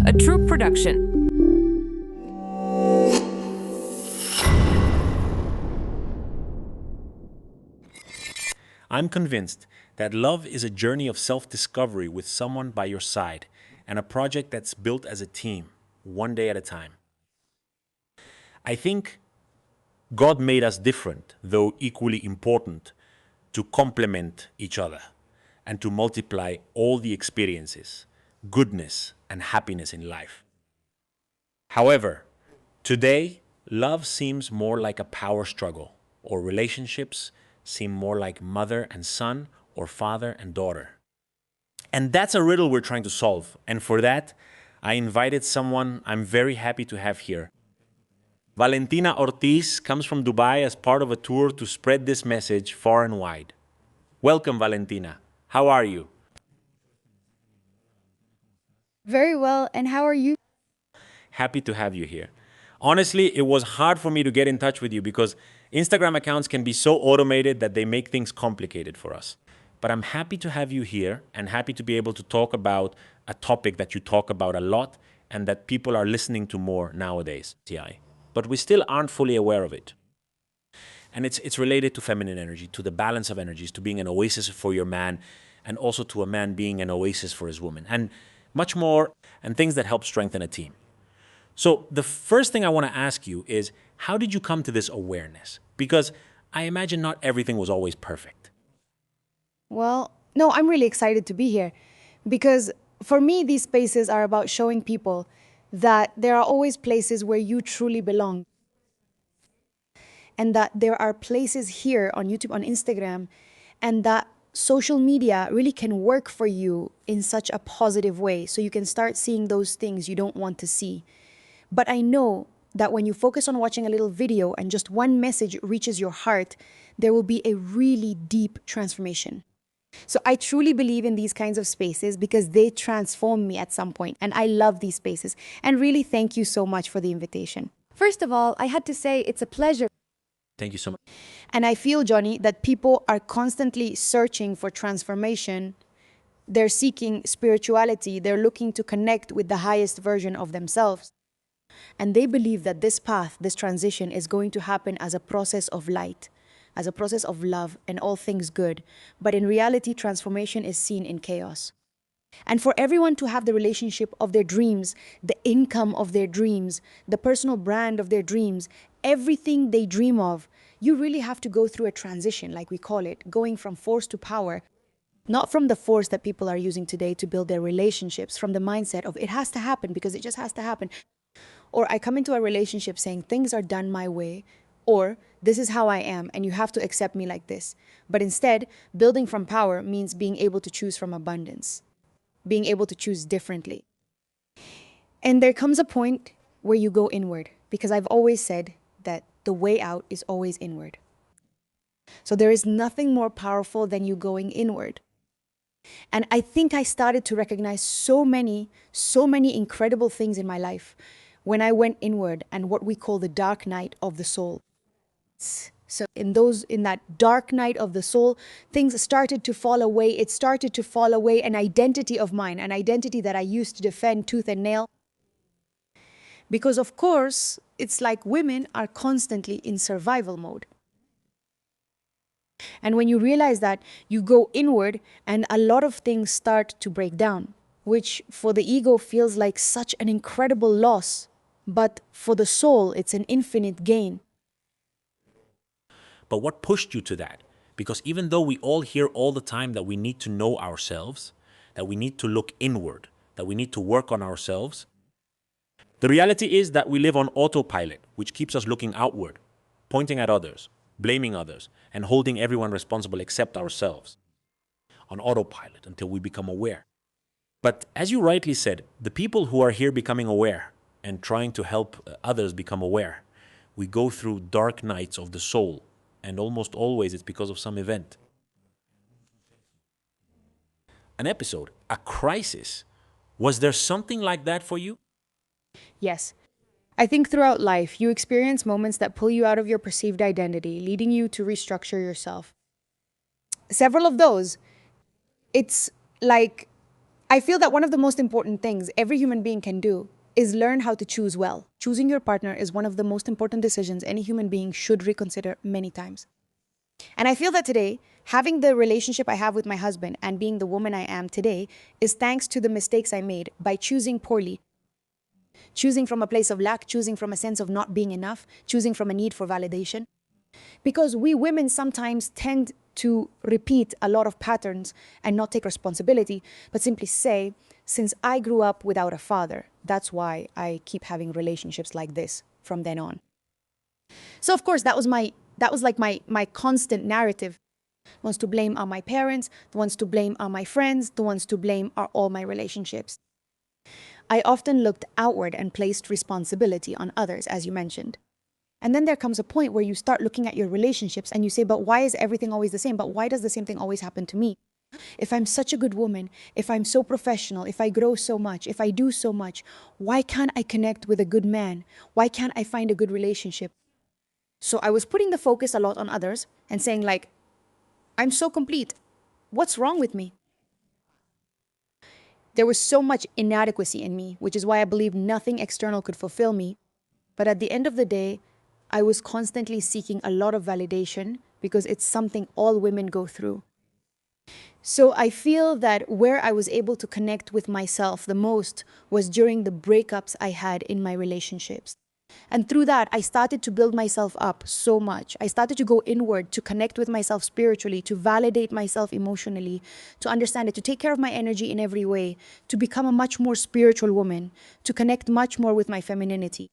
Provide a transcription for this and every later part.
a true production. I'm convinced that love is a journey of self-discovery with someone by your side and a project that's built as a team, one day at a time. I think God made us different, though equally important, to complement each other and to multiply all the experiences, goodness, and happiness in life. However, today, love seems more like a power struggle, or relationships seem more like mother and son or father and daughter. And that's a riddle we're trying to solve. And for that, I invited someone I'm very happy to have here. Valentina Ortiz comes from Dubai as part of a tour to spread this message far and wide. Welcome, Valentina. How are you? Very well, and how are you? Happy to have you here. Honestly, it was hard for me to get in touch with you because Instagram accounts can be so automated that they make things complicated for us. But I'm happy to have you here and happy to be able to talk about a topic that you talk about a lot and that people are listening to more nowadays, TI. But we still aren't fully aware of it. And it's related to feminine energy, to the balance of energies, to being an oasis for your man, and also to a man being an oasis for his woman, and much more, and things that help strengthen a team. So the first thing I want to ask you is, how did you come to this awareness? Because I imagine not everything was always perfect. Well, no, I'm really excited to be here because for me, these spaces are about showing people that there are always places where you truly belong and that there are places here on YouTube, on Instagram, and that social media really can work for you in such a positive way so you can start seeing those things you don't want to see. But I know that when you focus on watching a little video and just one message reaches your heart, there will be a really deep transformation. So I truly believe in these kinds of spaces because they transform me at some point, and I love these spaces. And really, thank you so much for the invitation. First of all, I had to say it's a pleasure. Thank you so much. And I feel, Johnny, that people are constantly searching for transformation. They're seeking spirituality. They're looking to connect with the highest version of themselves. And they believe that this path, this transition, is going to happen as a process of light, as a process of love and all things good. But in reality, transformation is seen in chaos. And for everyone to have the relationship of their dreams, the income of their dreams, the personal brand of their dreams, everything they dream of, you really have to go through a transition, like we call it, going from force to power. Not from the force that people are using today to build their relationships, from the mindset of it has to happen because it just has to happen. Or I come into a relationship saying things are done my way, or this is how I am and you have to accept me like this. But instead, building from power means being able to choose from abundance, being able to choose differently. And there comes a point where you go inward, because I've always said that the way out is always inward. So there is nothing more powerful than you going inward. And I think I started to recognize so many incredible things in my life when I went inward and what we call the dark night of the soul. So in that dark night of the soul, things started to fall away. It started to fall away an identity of mine, an identity that I used to defend tooth and nail. Because of course, it's like women are constantly in survival mode. And when you realize that, you go inward and a lot of things start to break down, which for the ego feels like such an incredible loss. But for the soul, it's an infinite gain. But what pushed you to that? Because even though we all hear all the time that we need to know ourselves, that we need to look inward, that we need to work on ourselves, the reality is that we live on autopilot, which keeps us looking outward, pointing at others, blaming others, and holding everyone responsible except ourselves. On autopilot until we become aware. But as you rightly said, the people who are here becoming aware and trying to help others become aware, we go through dark nights of the soul, and almost always it's because of some event. An episode, a crisis. Was there something like that for you? Yes. I think throughout life, you experience moments that pull you out of your perceived identity, leading you to restructure yourself. Several of those, it's like I feel that one of the most important things every human being can do is learn how to choose well. Choosing your partner is one of the most important decisions any human being should reconsider many times. And I feel that today, having the relationship I have with my husband and being the woman I am today is thanks to the mistakes I made by choosing poorly, choosing from a place of lack, choosing from a sense of not being enough, choosing from a need for validation. Because we women sometimes tend to repeat a lot of patterns and not take responsibility, but simply say, since I grew up without a father, that's why I keep having relationships like this from then on. So of course that was like my constant narrative. The ones to blame are my parents, the ones to blame are my friends, the ones to blame are all my relationships. I often looked outward and placed responsibility on others, as you mentioned. And then there comes a point where you start looking at your relationships and you say, but why is everything always the same? But why does the same thing always happen to me? If I'm such a good woman, if I'm so professional, if I grow so much, if I do so much, why can't I connect with a good man? Why can't I find a good relationship? So I was putting the focus a lot on others and saying, like, I'm so complete. What's wrong with me? There was so much inadequacy in me, which is why I believe nothing external could fulfill me. But at the end of the day, I was constantly seeking a lot of validation because it's something all women go through. So I feel that where I was able to connect with myself the most was during the breakups I had in my relationships. And through that, I started to build myself up so much. I started to go inward, to connect with myself spiritually, to validate myself emotionally, to understand it, to take care of my energy in every way, to become a much more spiritual woman, to connect much more with my femininity.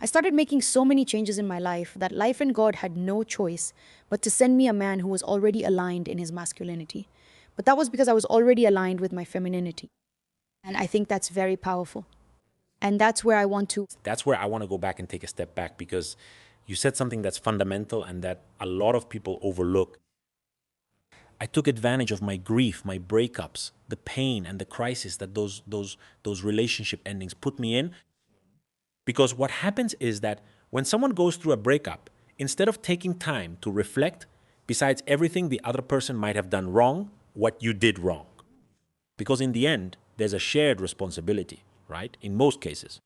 I started making so many changes in my life that life and God had no choice but to send me a man who was already aligned in his masculinity. But that was because I was already aligned with my femininity. And I think that's very powerful. And that's where I want to. That's where I want to go back and take a step back, because you said something that's fundamental and that a lot of people overlook. I took advantage of my grief, my breakups, the pain and the crisis that those relationship endings put me in. Because what happens is that when someone goes through a breakup, instead of taking time to reflect, besides everything the other person might have done wrong, what you did wrong. Because in the end, there's a shared responsibility, right? In most cases.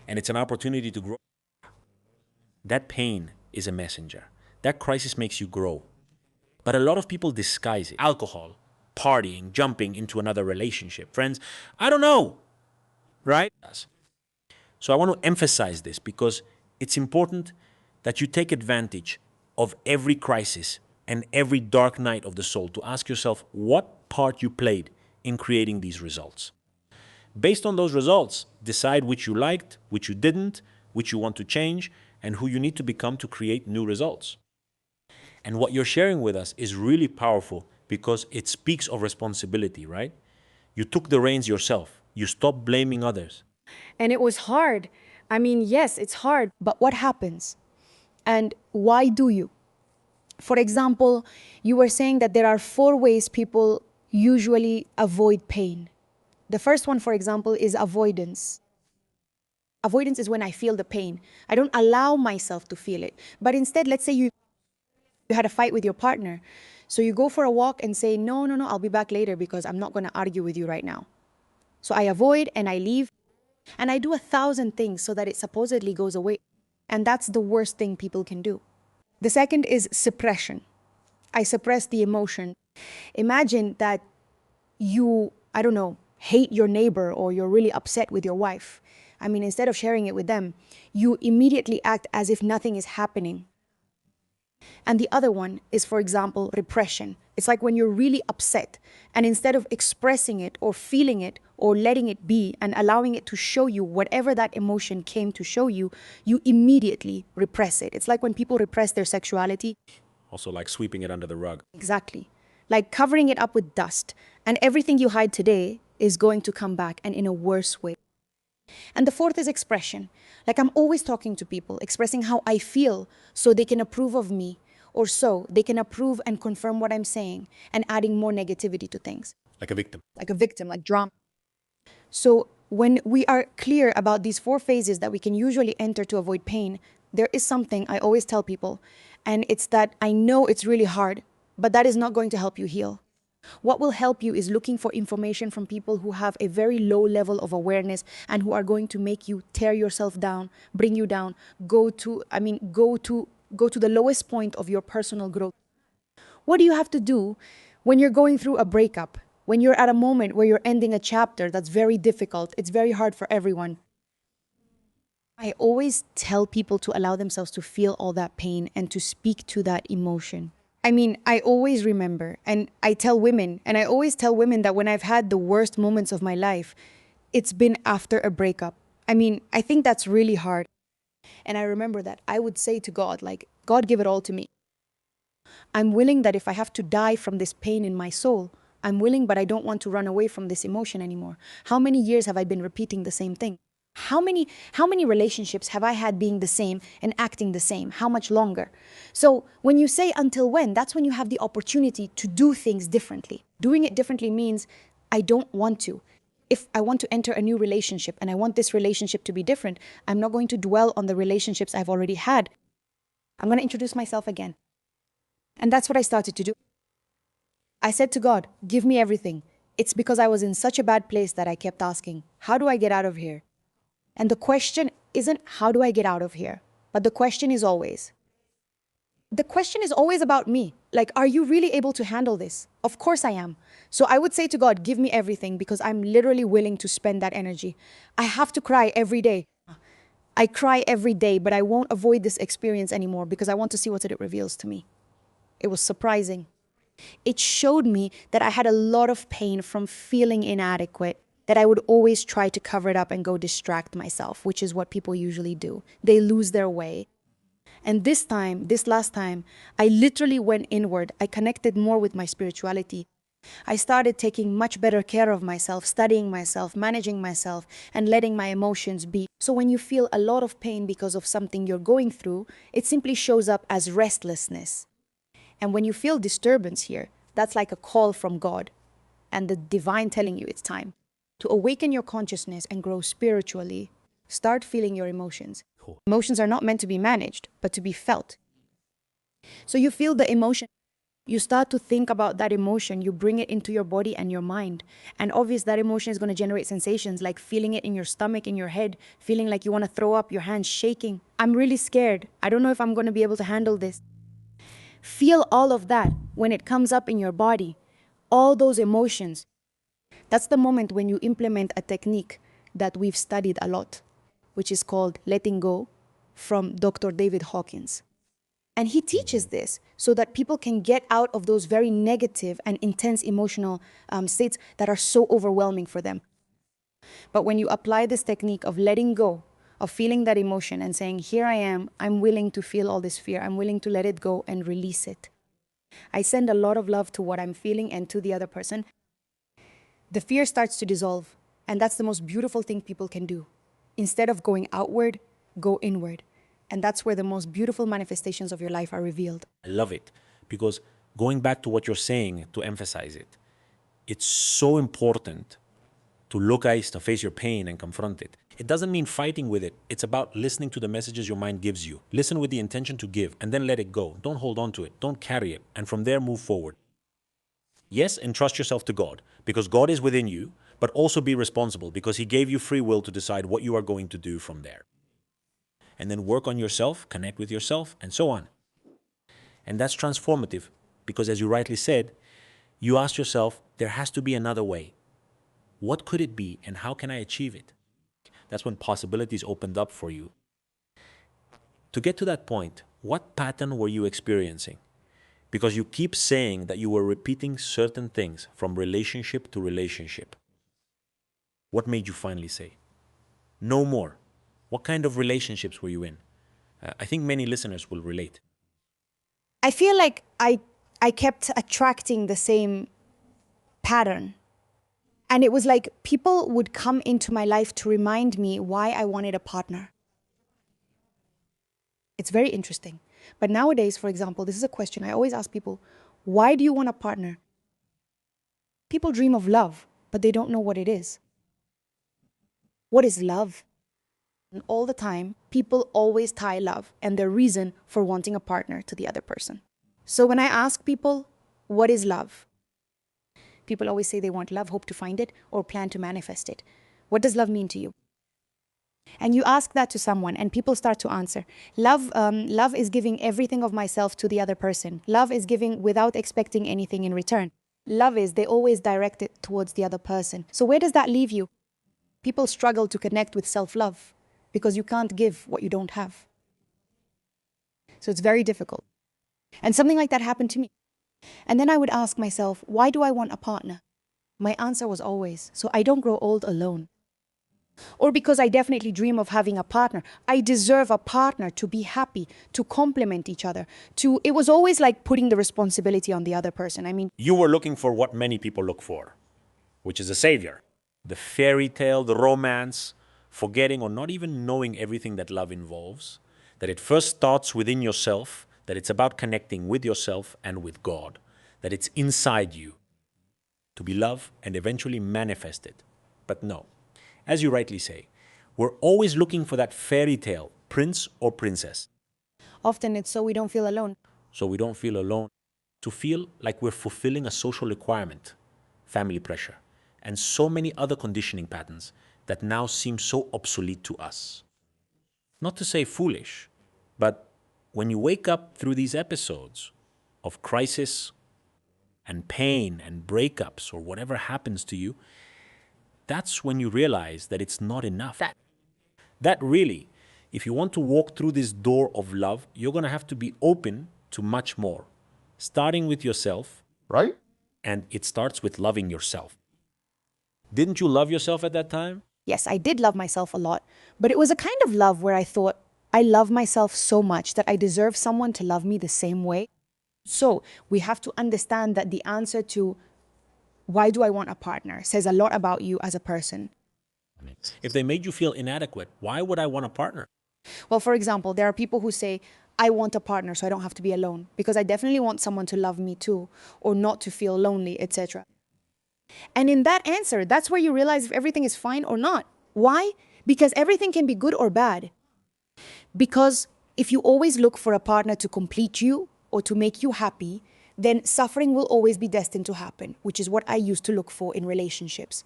And it's an opportunity to grow. That pain is a messenger. That crisis makes you grow. But a lot of people disguise it. Alcohol, partying, jumping into another relationship. Friends, I don't know, right? So I want to emphasize this because it's important that you take advantage of every crisis and every dark night of the soul to ask yourself what part you played in creating these results. Based on those results, decide which you liked, which you didn't, which you want to change, and who you need to become to create new results. And what you're sharing with us is really powerful because it speaks of responsibility, right? You took the reins yourself. You stopped blaming others. And it was hard. I mean, yes, it's hard, but what happens? And why do you? For example, you were saying that there are 4 ways people usually avoid pain. The first one, for example, is avoidance. Avoidance is when I feel the pain. I don't allow myself to feel it. But instead, let's say you had a fight with your partner. So you go for a walk and say, no, no, no, I'll be back later because I'm not going to argue with you right now. So I avoid and I leave. And I do 1,000 things so that it supposedly goes away. And that's the worst thing people can do. The second is suppression. I suppress the emotion. Imagine that you, I don't know, hate your neighbor or you're really upset with your wife. I mean, instead of sharing it with them, you immediately act as if nothing is happening. And the other one is, for example, repression. It's like when you're really upset, and instead of expressing it or feeling it or letting it be and allowing it to show you whatever that emotion came to show you, you immediately repress it. It's like when people repress their sexuality. Also, like sweeping it under the rug. Exactly. Like covering it up with dust. And everything you hide today is going to come back, and in a worse way. And the fourth is expression. Like I'm always talking to people, expressing how I feel so they can approve of me, or so they can approve and confirm what I'm saying, and adding more negativity to things. Like a victim. Like a victim, like drama. So when we are clear about these 4 phases that we can usually enter to avoid pain, there is something I always tell people, and it's that I know it's really hard, but that is not going to help you heal. What will help you is looking for information from people who have a very low level of awareness and who are going to make you tear yourself down, bring you down, go to the lowest point of your personal growth. What do you have to do when you're going through a breakup? When you're at a moment where you're ending a chapter that's very difficult, it's very hard for everyone. I always tell people to allow themselves to feel all that pain and to speak to that emotion. I mean, I always remember, and I always tell women that when I've had the worst moments of my life, it's been after a breakup. I mean, I think that's really hard. And I remember that I would say to God, like, God, give it all to me. I'm willing that if I have to die from this pain in my soul, I'm willing, but I don't want to run away from this emotion anymore. How many years have I been repeating the same thing? How many relationships have I had being the same and acting the same? How much longer? So when you say until when, that's when you have the opportunity to do things differently. Doing it differently means I don't want to. If I want to enter a new relationship and I want this relationship to be different, I'm not going to dwell on the relationships I've already had. I'm going to introduce myself again. And that's what I started to do. I said to God, give me everything. It's because I was in such a bad place that I kept asking, how do I get out of here? And the question isn't, how do I get out of here? But the question is always about me. Like, are you really able to handle this? Of course I am. So I would say to God, give me everything because I'm literally willing to spend that energy. I have to cry every day. I cry every day, but I won't avoid this experience anymore because I want to see what it reveals to me. It was surprising. It showed me that I had a lot of pain from feeling inadequate, that I would always try to cover it up and go distract myself, which is what people usually do. They lose their way. And this last time, I literally went inward. I connected more with my spirituality. I started taking much better care of myself, studying myself, managing myself, and letting my emotions be. So when you feel a lot of pain because of something you're going through, it simply shows up as restlessness. And when you feel disturbance here, that's like a call from God and the divine telling you it's time to awaken your consciousness and grow spiritually. Start feeling your emotions. Cool. Emotions are not meant to be managed, but to be felt. So you feel the emotion. You start to think about that emotion. You bring it into your body and your mind. And obviously that emotion is going to generate sensations like feeling it in your stomach, in your head, feeling like you want to throw up, your hands shaking. I'm really scared. I don't know if I'm going to be able to handle this. Feel all of that when it comes up in your body, all those emotions. That's the moment when you implement a technique that we've studied a lot, which is called letting go from Dr. David Hawkins. And he teaches this so that people can get out of those very negative and intense emotional states that are so overwhelming for them. But when you apply this technique of letting go, of feeling that emotion and saying, here I am, I'm willing to feel all this fear, I'm willing to let it go and release it. I send a lot of love to what I'm feeling and to the other person. The fear starts to dissolve. And that's the most beautiful thing people can do. Instead of going outward, go inward. And that's where the most beautiful manifestations of your life are revealed. I love it because going back to what you're saying, to emphasize it, it's so important to look eyes, to face your pain and confront it. It doesn't mean fighting with it. It's about listening to the messages your mind gives you. Listen with the intention to give and then let it go. Don't hold on to it. Don't carry it. And from there, move forward. Yes, entrust yourself to God because God is within you, but also be responsible because He gave you free will to decide what you are going to do from there. And then work on yourself, connect with yourself, and so on. And that's transformative because, as you rightly said, you ask yourself, there has to be another way. What could it be and how can I achieve it? That's when possibilities opened up for you. To get to that point, what pattern were you experiencing? Because you keep saying that you were repeating certain things from relationship to relationship. What made you finally say, no more? What kind of relationships were you in? I think many listeners will relate. I feel like I kept attracting the same pattern. And it was like people would come into my life to remind me why I wanted a partner. It's very interesting. But nowadays, for example, this is a question I always ask people, why do you want a partner? People dream of love, but they don't know what it is. What is love? And all the time, people always tie love and their reason for wanting a partner to the other person. So when I ask people, what is love? People always say they want love, hope to find it, or plan to manifest it. What does love mean to you? And you ask that to someone, and people start to answer. Love is giving everything of myself to the other person. Love is giving without expecting anything in return. Love is, they always direct it towards the other person. So where does that leave you? People struggle to connect with self-love because you can't give what you don't have. So it's very difficult. And something like that happened to me. And then I would ask myself, why do I want a partner? My answer was always, so I don't grow old alone. Or because I definitely dream of having a partner. I deserve a partner to be happy, to complement each other. It was always like putting the responsibility on the other person. I mean, You were looking for what many people look for, which is a savior. The fairy tale, the romance, forgetting or not even knowing everything that love involves, that it first starts within yourself, that it's about connecting with yourself and with God, that it's inside you to be loved and eventually manifested. But no, as you rightly say, we're always looking for that fairy tale, prince or princess, often it's so we don't feel alone. so we don't feel alone, to feel like we're fulfilling a social requirement, family pressure, and so many other conditioning patterns that now seem so obsolete to us. Not to say foolish, but when you wake up through these episodes of crisis and pain and breakups or whatever happens to you, that's when you realize that it's not enough. That really, if you want to walk through this door of love, you're going to have to be open to much more, starting with yourself, Right? and it starts with loving yourself. Didn't you love yourself at that time? Yes, I did love myself a lot, but it was a kind of love where I thought, I love myself so much that I deserve someone to love me the same way. So we have to understand that the answer to why do I want a partner says a lot about you as a person. If they made you feel inadequate, why would I want a partner? Well, for example, there are people who say, I want a partner so I don't have to be alone because I definitely want someone to love me too, or not to feel lonely, etc. And in that answer, that's where you realize if everything is fine or not. Why? Because everything can be good or bad. Because if you always look for a partner to complete you or to make you happy, then suffering will always be destined to happen, which is what I used to look for in relationships.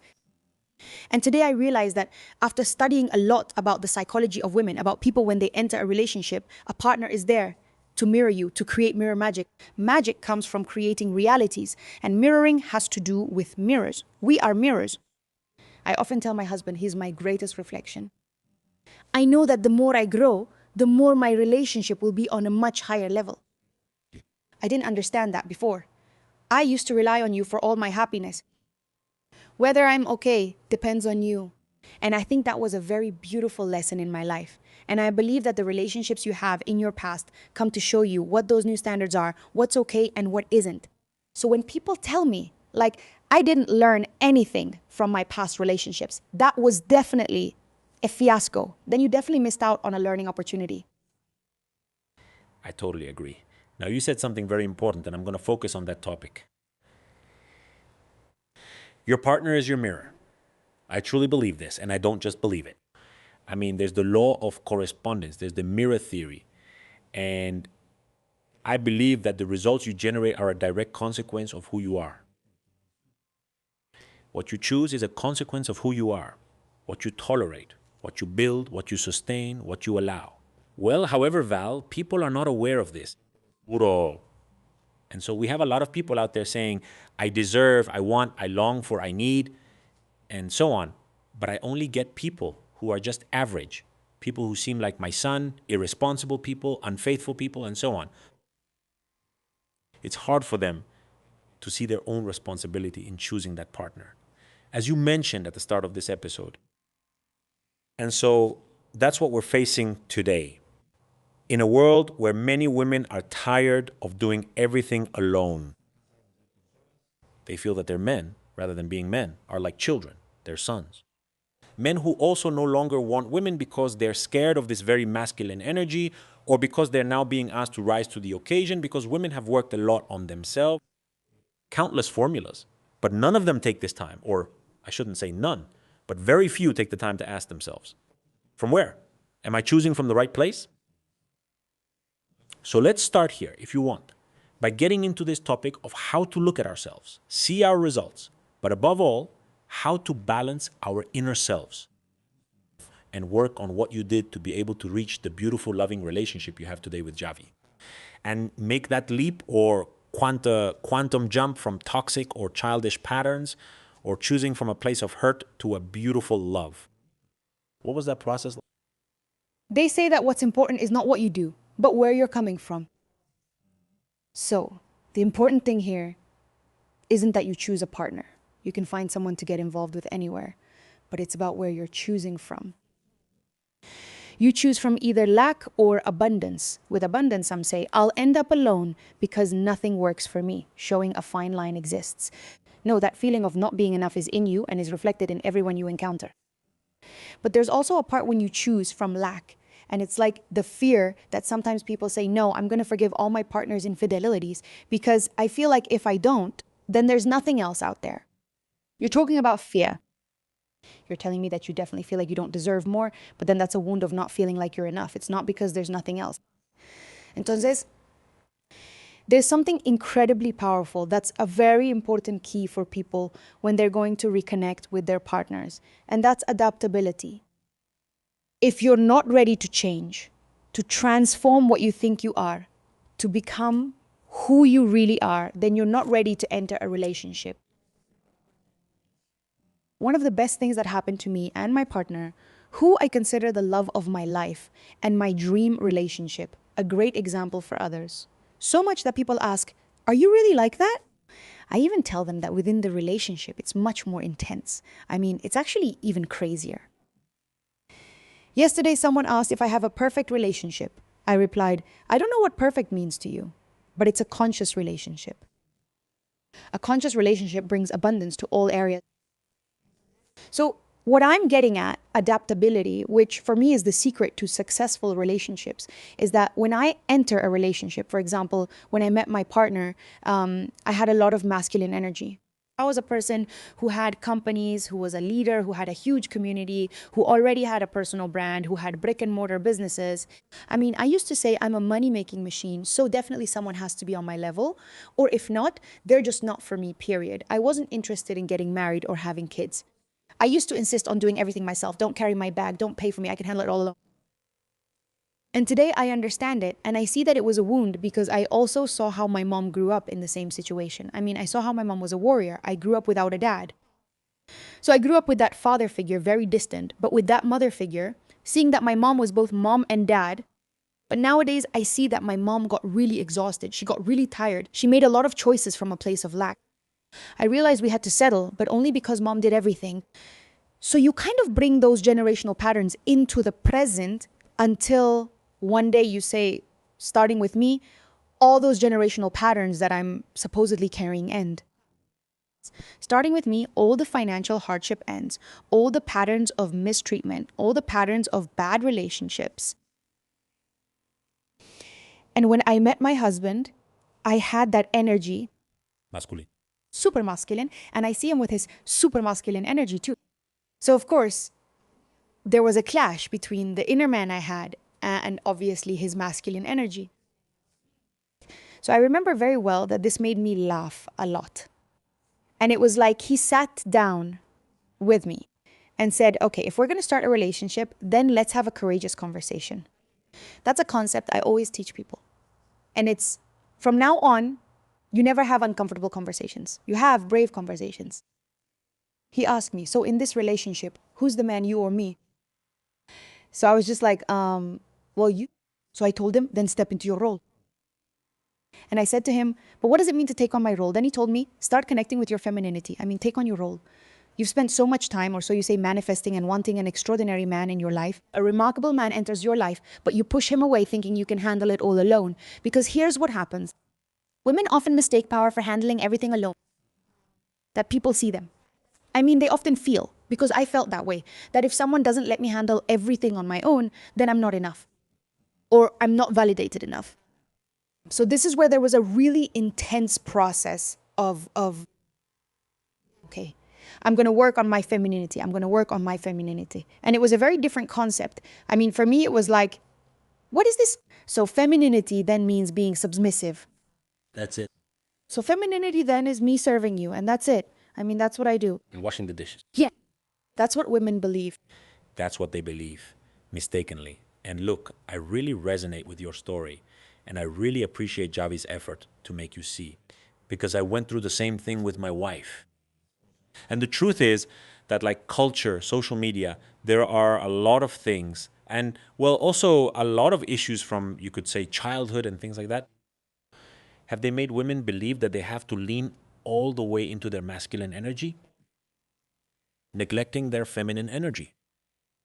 And today I realize that after studying a lot about the psychology of women, about people when they enter a relationship, a partner is there to mirror you, to create mirror magic. Magic comes from creating realities, and mirroring has to do with mirrors. We are mirrors. I often tell my husband he's my greatest reflection. I know that the more I grow, the more my relationship will be on a much higher level. I didn't understand that before. I used to rely on you for all my happiness. Whether I'm okay depends on you. And I think that was a very beautiful lesson in my life. And I believe that the relationships you have in your past come to show you what those new standards are, what's okay and what isn't. So when people tell me, like, I didn't learn anything from my past relationships, that was definitely a fiasco, then you definitely missed out on a learning opportunity. I totally agree. Now, you said something very important, and I'm going to focus on that topic. Your partner is your mirror. I truly believe this, and I don't just believe it. I mean, there's the law of correspondence, there's the mirror theory. And I believe that the results you generate are a direct consequence of who you are. What you choose is a consequence of who you are, what you tolerate, what you build, what you sustain, what you allow. Well, however, Val, people are not aware of this. Puro. And so we have a lot of people out there saying, I deserve, I want, I long for, I need, and so on. But I only get people who are just average, people who seem like my son, irresponsible people, unfaithful people, and so on. It's hard for them to see their own responsibility in choosing that partner, as you mentioned at the start of this episode. And so that's what we're facing today. In a world where many women are tired of doing everything alone, they feel that their men, rather than being men, are like children, their sons. Men who also no longer want women because they're scared of this very masculine energy, or because they're now being asked to rise to the occasion because women have worked a lot on themselves. Countless formulas, but none of them take this time, or I shouldn't say none, but very few take the time to ask themselves, from where? Am I choosing from the right place? So let's start here, if you want, by getting into this topic of how to look at ourselves, see our results, but above all, how to balance our inner selves and work on what you did to be able to reach the beautiful, loving relationship you have today with Javi. And make that leap or quantum jump from toxic or childish patterns or choosing from a place of hurt to a beautiful love. What was that process like? They say that what's important is not what you do, but where you're coming from. So, the important thing here isn't that you choose a partner. You can find someone to get involved with anywhere, but it's about where you're choosing from. You choose from either lack or abundance. With abundance, some say, I'll end up alone because nothing works for me, showing a fine line exists. No, that feeling of not being enough is in you and is reflected in everyone you encounter. But there's also a part when you choose from lack. And it's like the fear that sometimes people say, no, I'm going to forgive all my partner's infidelities because I feel like if I don't, then there's nothing else out there. You're talking about fear. You're telling me that you definitely feel like you don't deserve more, but then that's a wound of not feeling like you're enough. It's not because there's nothing else. Entonces, there's something incredibly powerful that's a very important key for people when they're going to reconnect with their partners, and that's adaptability. If you're not ready to change, to transform what you think you are, to become who you really are, then you're not ready to enter a relationship. One of the best things that happened to me and my partner, who I consider the love of my life and my dream relationship, a great example for others. So much that people ask, are you really like that? I even tell them that within the relationship, it's much more intense. I mean, it's actually even crazier. Yesterday, someone asked if I have a perfect relationship. I replied, I don't know what perfect means to you, but it's a conscious relationship. A conscious relationship brings abundance to all areas. So what I'm getting at, adaptability, which for me is the secret to successful relationships, is that when I enter a relationship, for example, when I met my partner, I had a lot of masculine energy. I was a person who had companies, who was a leader, who had a huge community, who already had a personal brand, who had brick and mortar businesses. I mean, I used to say I'm a money-making machine, so definitely someone has to be on my level. Or if not, they're just not for me, period. I wasn't interested in getting married or having kids. I used to insist on doing everything myself. Don't carry my bag, don't pay for me, I can handle it all alone. And today I understand it, and I see that it was a wound because I also saw how my mom grew up in the same situation. I mean, I saw how my mom was a warrior. I grew up without a dad. So I grew up with that father figure, very distant, but with that mother figure, seeing that my mom was both mom and dad. But nowadays, I see that my mom got really exhausted. She got really tired. She made a lot of choices from a place of lack. I realized we had to settle, but only because mom did everything. So you kind of bring those generational patterns into the present until one day you say, starting with me, all those generational patterns that I'm supposedly carrying end. Starting with me, all the financial hardship ends, all the patterns of mistreatment, all the patterns of bad relationships. And when I met my husband, I had that energy, Masculine. super masculine, and I see him with his super masculine energy too. So of course, there was a clash between the inner man I had and obviously his masculine energy. So I remember very well that this made me laugh a lot. And it was like he sat down with me and said, okay, if we're going to start a relationship, then let's have a courageous conversation. That's a concept I always teach people. And it's from now on, you never have uncomfortable conversations. You have brave conversations. He asked me, so in this relationship, who's the man, you or me? So I was just like, well, you. So I told him, then step into your role. And I said to him, but what does it mean to take on my role? Then he told me, start connecting with your femininity. I mean, take on your role. You've spent so much time, or so you say, manifesting and wanting an extraordinary man in your life. A remarkable man enters your life, but you push him away thinking you can handle it all alone. Because here's what happens. Women often mistake power for handling everything alone. That people see them. I mean, they often feel, because I felt that way, that if someone doesn't let me handle everything on my own, then I'm not enough. Or I'm not validated enough. So this is where there was a really intense process of okay, I'm going to work on my femininity. I'm going to work on my femininity. And it was a very different concept. I mean, for me, it was like, what is this? So femininity then means being submissive. That's it. So femininity then is me serving you, and that's it. I mean, that's what I do. and washing the dishes. Yeah. That's what women believe. That's what they believe, mistakenly. And look, I really resonate with your story, and I really appreciate Javi's effort to make you see, because I went through the same thing with my wife. And the truth is that, like culture, social media, there are a lot of things, and well, also a lot of issues from, you could say, childhood and things like that. Have they made women believe that they have to lean all the way into their masculine energy, neglecting their feminine energy?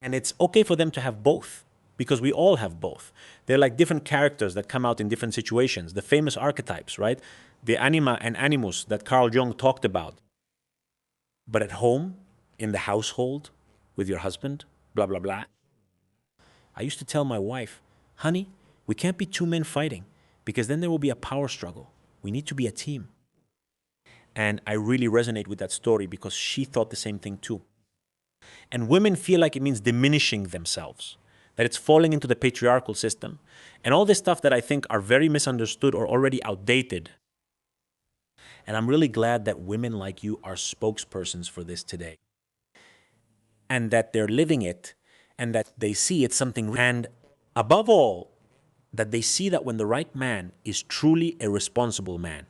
And it's okay for them to have both, because we all have both. They're like different characters that come out in different situations. The famous archetypes, right? The anima and animus that Carl Jung talked about. But at home, in the household, with your husband, blah, blah, blah. I used to tell my wife, honey, we can't be two men fighting, because then there will be a power struggle. We need to be a team. And I really resonate with that story because she thought the same thing too. And women feel like it means diminishing themselves, that it's falling into the patriarchal system, and all this stuff that I think are very misunderstood or already outdated. And I'm really glad that women like you are spokespersons for this today, and that they're living it, and that they see it's something. And above all, that they see that when the right man is truly a responsible man,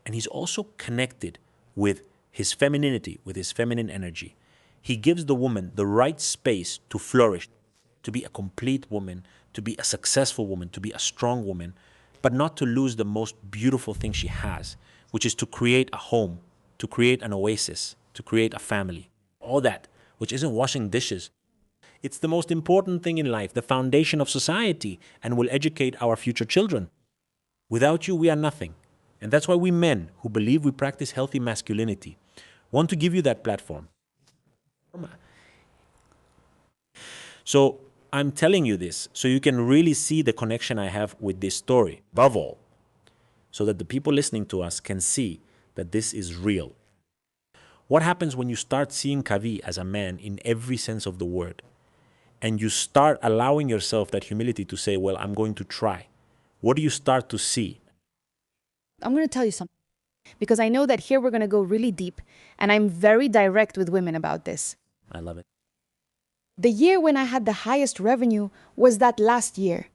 and he's also connected with his femininity, with his feminine energy, he gives the woman the right space to flourish, to be a complete woman, to be a successful woman, to be a strong woman, but not to lose the most beautiful thing she has, which is to create a home, to create an oasis, to create a family. All that, which isn't washing dishes. It's the most important thing in life, the foundation of society, and will educate our future children. Without you, we are nothing. And that's why we men who believe we practice healthy masculinity want to give you that platform. So I'm telling you this so you can really see the connection I have with this story, above all, so that the people listening to us can see that this is real. What happens when you start seeing Kavi as a man in every sense of the word, and you start allowing yourself that humility to say, well, I'm going to try? What do you start to see? I'm going to tell you something, because I know that here we're going to go really deep, and I'm very direct with women about this. I love it. The year when I had the highest revenue was that last year.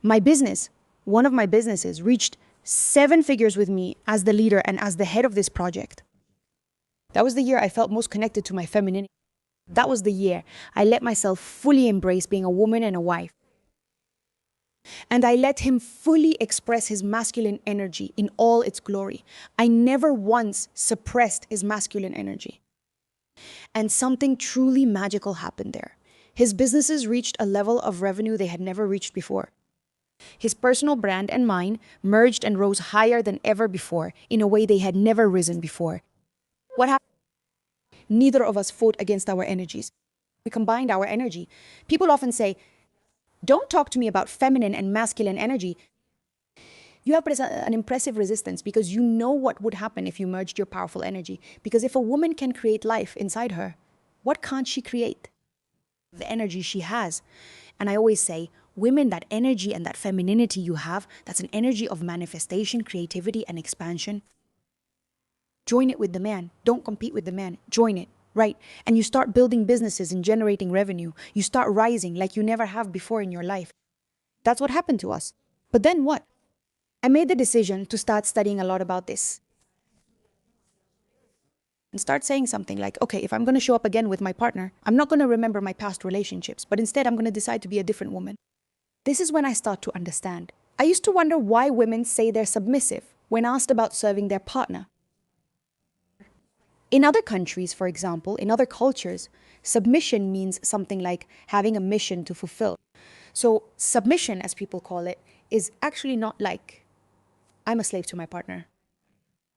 My business, one of my businesses, reached 7 figures with me as the leader and as the head of this project. That was the year I felt most connected to my femininity. That was the year I let myself fully embrace being a woman and a wife. And I let him fully express his masculine energy in all its glory. I never once suppressed his masculine energy. And something truly magical happened there. His businesses reached a level of revenue they had never reached before. His personal brand and mine merged and rose higher than ever before in a way they had never risen before. What happened? Neither of us fought against our energies. We combined our energy. People often say, don't talk to me about feminine and masculine energy. You have an impressive resistance because you know what would happen if you merged your powerful energy. Because if a woman can create life inside her, what can't she create? The energy she has. And I always say, women, that energy and that femininity you have, that's an energy of manifestation, creativity, and expansion. Join it with the man. Don't compete with the man. Join it, right? And you start building businesses and generating revenue. You start rising like you never have before in your life. That's what happened to us. But then what? I made the decision to start studying a lot about this. And start saying something like, okay, if I'm going to show up again with my partner, I'm not going to remember my past relationships, but instead I'm going to decide to be a different woman. This is when I start to understand. I used to wonder why women say they're submissive when asked about serving their partner. In other countries, for example, in other cultures, submission means something like having a mission to fulfill. So submission, as people call it, is actually not like, I'm a slave to my partner.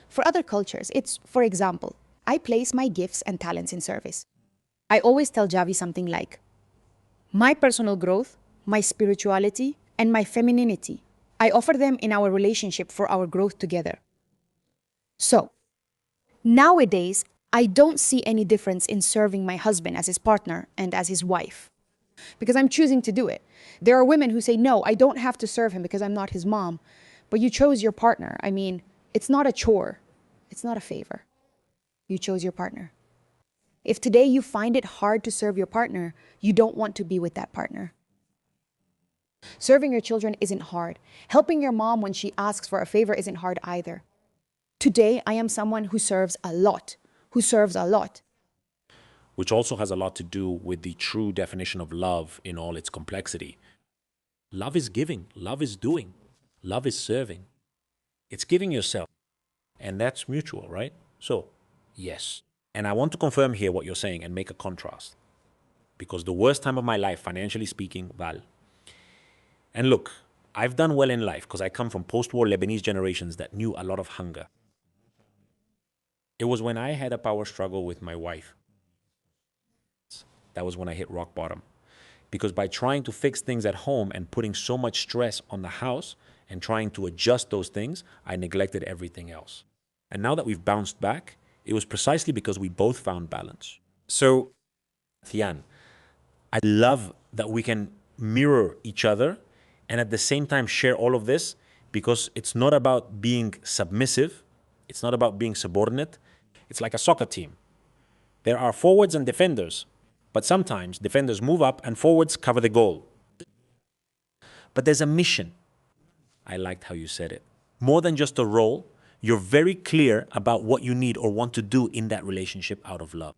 For other cultures, it's, for example, I place my gifts and talents in service. I always tell Javi something like, my personal growth, my spirituality, and my femininity, I offer them in our relationship for our growth together. So, nowadays, I don't see any difference in serving my husband as his partner and as his wife, because I'm choosing to do it. There are women who say, no, I don't have to serve him because I'm not his mom. But you chose your partner. I mean, it's not a chore. It's not a favor. You chose your partner. If today you find it hard to serve your partner, you don't want to be with that partner. Serving your children isn't hard. Helping your mom when she asks for a favor isn't hard either. Today, I am someone who serves a lot, Which also has a lot to do with the true definition of love in all its complexity. Love is giving, love is doing, love is serving. It's giving yourself, and that's mutual, right? So, yes. And I want to confirm here what you're saying and make a contrast. Because the worst time of my life, financially speaking, Val. And look, I've done well in life because I come from post-war Lebanese generations that knew a lot of hunger. It was when I had a power struggle with my wife. That was when I hit rock bottom. Because by trying to fix things at home and putting so much stress on the house and trying to adjust those things, I neglected everything else. And now that we've bounced back, it was precisely because we both found balance. So, Thian, I love that we can mirror each other and at the same time share all of this because it's not about being submissive. It's not about being subordinate. It's like a soccer team. There are forwards and defenders, but sometimes defenders move up and forwards cover the goal. But there's a mission. I liked how you said it. More than just a role, you're very clear about what you need or want to do in that relationship out of love.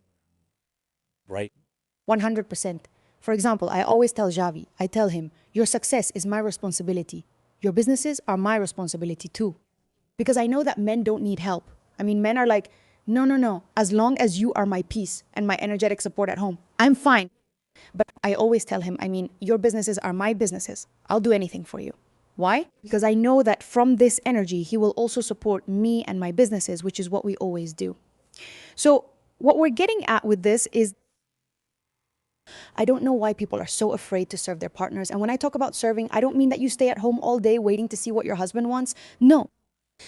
Right? 100%. For example, I always tell Javi, I tell him, your success is my responsibility. Your businesses are my responsibility too. Because I know that men don't need help. I mean, men are like, no. As long as you are my peace and my energetic support at home, I'm fine. But I always tell him, I mean, your businesses are my businesses. I'll do anything for you. Why? Because I know that from this energy, he will also support me and my businesses, which is what we always do. So what we're getting at with this is I don't know why people are so afraid to serve their partners. And when I talk about serving, I don't mean that you stay at home all day waiting to see what your husband wants. No.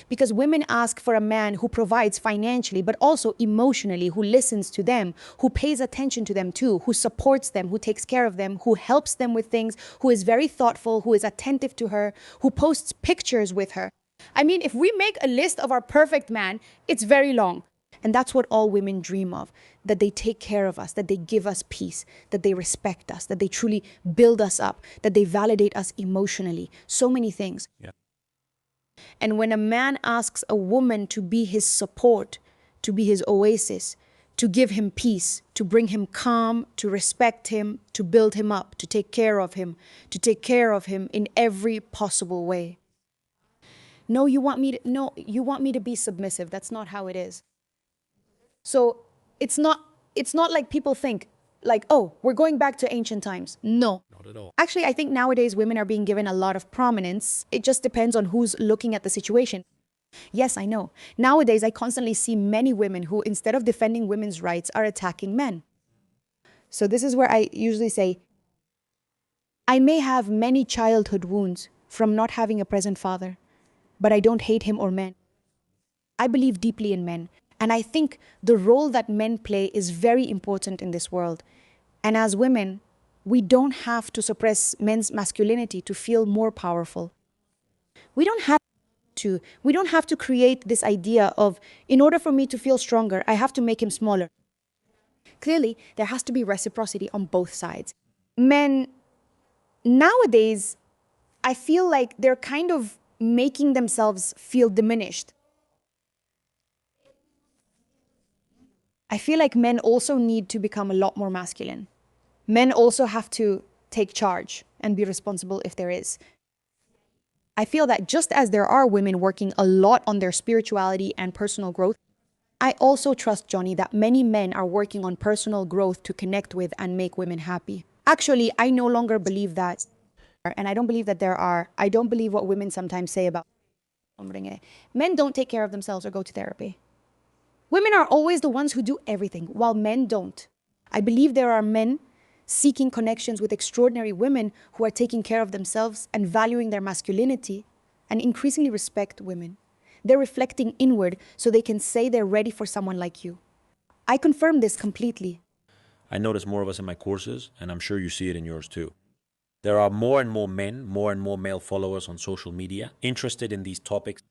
Because women ask for a man who provides financially, but also emotionally, who listens to them, who pays attention to them too, who supports them, who takes care of them, who helps them with things, who is very thoughtful, who is attentive to her, who posts pictures with her. I mean, if we make a list of our perfect man, it's very long. And that's what all women dream of, that they take care of us, that they give us peace, that they respect us, that they truly build us up, that they validate us emotionally. So many things. Yeah. And when a man asks a woman to be his support, to be his oasis, to give him peace, to bring him calm, to respect him, to build him up, to take care of him in every possible way. No, you want me to be submissive. That's not how it is. So it's not like people think, like, oh, we're going back to ancient times. No. Not at all. Actually, I think nowadays women are being given a lot of prominence. It just depends on who's looking at the situation. Yes, I know. Nowadays, I constantly see many women who, instead of defending women's rights, are attacking men. So this is where I usually say, I may have many childhood wounds from not having a present father, but I don't hate him or men. I believe deeply in men. And I think the role that men play is very important in this world. And as women, we don't have to suppress men's masculinity to feel more powerful. We don't have to create this idea of, in order for me to feel stronger, I have to make him smaller. Clearly, there has to be reciprocity on both sides. Men, nowadays, I feel like they're kind of making themselves feel diminished. I feel like men also need to become a lot more masculine. Men also have to take charge and be responsible if there is. I feel that just as there are women working a lot on their spirituality and personal growth, I also trust, Johnny, that many men are working on personal growth to connect with and make women happy. Actually, I no longer believe that. And I don't believe what women sometimes say about men don't take care of themselves or go to therapy. Women are always the ones who do everything, while men don't. I believe there are men seeking connections with extraordinary women who are taking care of themselves and valuing their masculinity and increasingly respect women. They're reflecting inward so they can say they're ready for someone like you. I confirm this completely. I notice more of us in my courses, and I'm sure you see it in yours too. There are more and more men, more and more male followers on social media interested in these topics.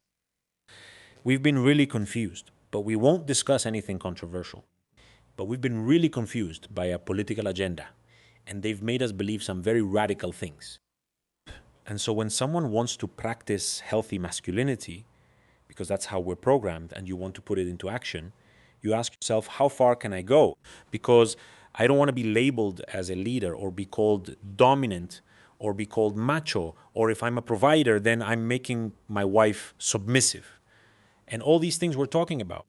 We've been really confused. but we won't discuss anything controversial. But we've been really confused by a political agenda, and they've made us believe some very radical things. And so when someone wants to practice healthy masculinity, because that's how we're programmed, and you want to put it into action, you ask yourself, how far can I go? Because I don't want to be labeled as a leader or be called dominant or be called macho, or if I'm a provider, then I'm making my wife submissive. And all these things we're talking about.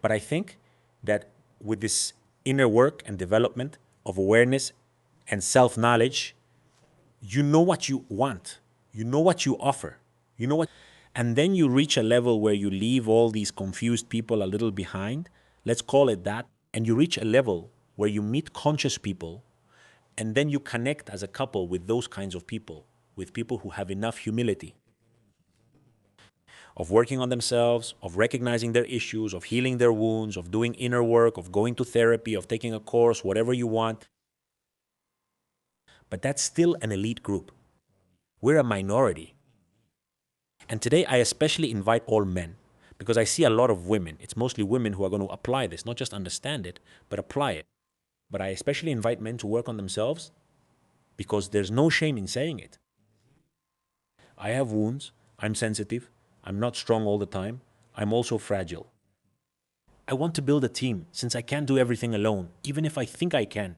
But I think that with this inner work and development of awareness and self knowledge, you know what you want, you know what you offer, you know what, and then you reach a level where you leave all these confused people a little behind, let's call it that, and you reach a level where you meet conscious people, and then you connect as a couple with those kinds of people, with people who have enough humility of working on themselves, of recognizing their issues, of healing their wounds, of doing inner work, of going to therapy, of taking a course, whatever you want. But that's still an elite group. We're a minority. And today I especially invite all men because I see a lot of women. It's mostly women who are going to apply this, not just understand it, but apply it. But I especially invite men to work on themselves because there's no shame in saying it. I have wounds. I'm sensitive. I'm not strong all the time. I'm also fragile. I want to build a team since I can't do everything alone, even if I think I can.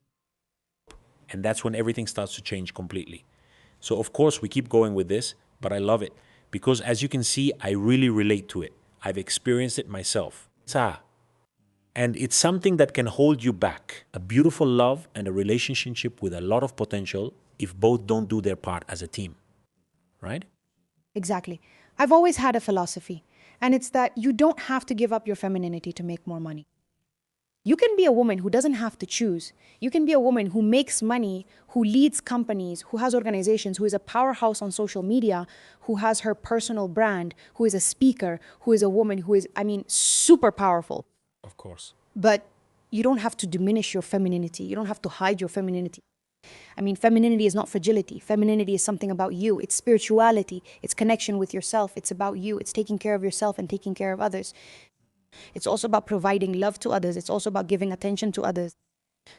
And that's when everything starts to change completely. So, of course, we keep going with this, but I love it because, as you can see, I really relate to it. I've experienced it myself. And it's something that can hold you back. A beautiful love and a relationship with a lot of potential if both don't do their part as a team, right? Exactly. I've always had a philosophy, and it's that you don't have to give up your femininity to make more money. You can be a woman who doesn't have to choose. You can be a woman who makes money, who leads companies, who has organizations, who is a powerhouse on social media, who has her personal brand, who is a speaker, who is a woman who is, super powerful. Of course. But you don't have to diminish your femininity. You don't have to hide your femininity. Femininity is not fragility. Femininity is something about you. It's spirituality. It's connection with yourself. It's about you. It's taking care of yourself and taking care of others. It's also about providing love to others. It's also about giving attention to others.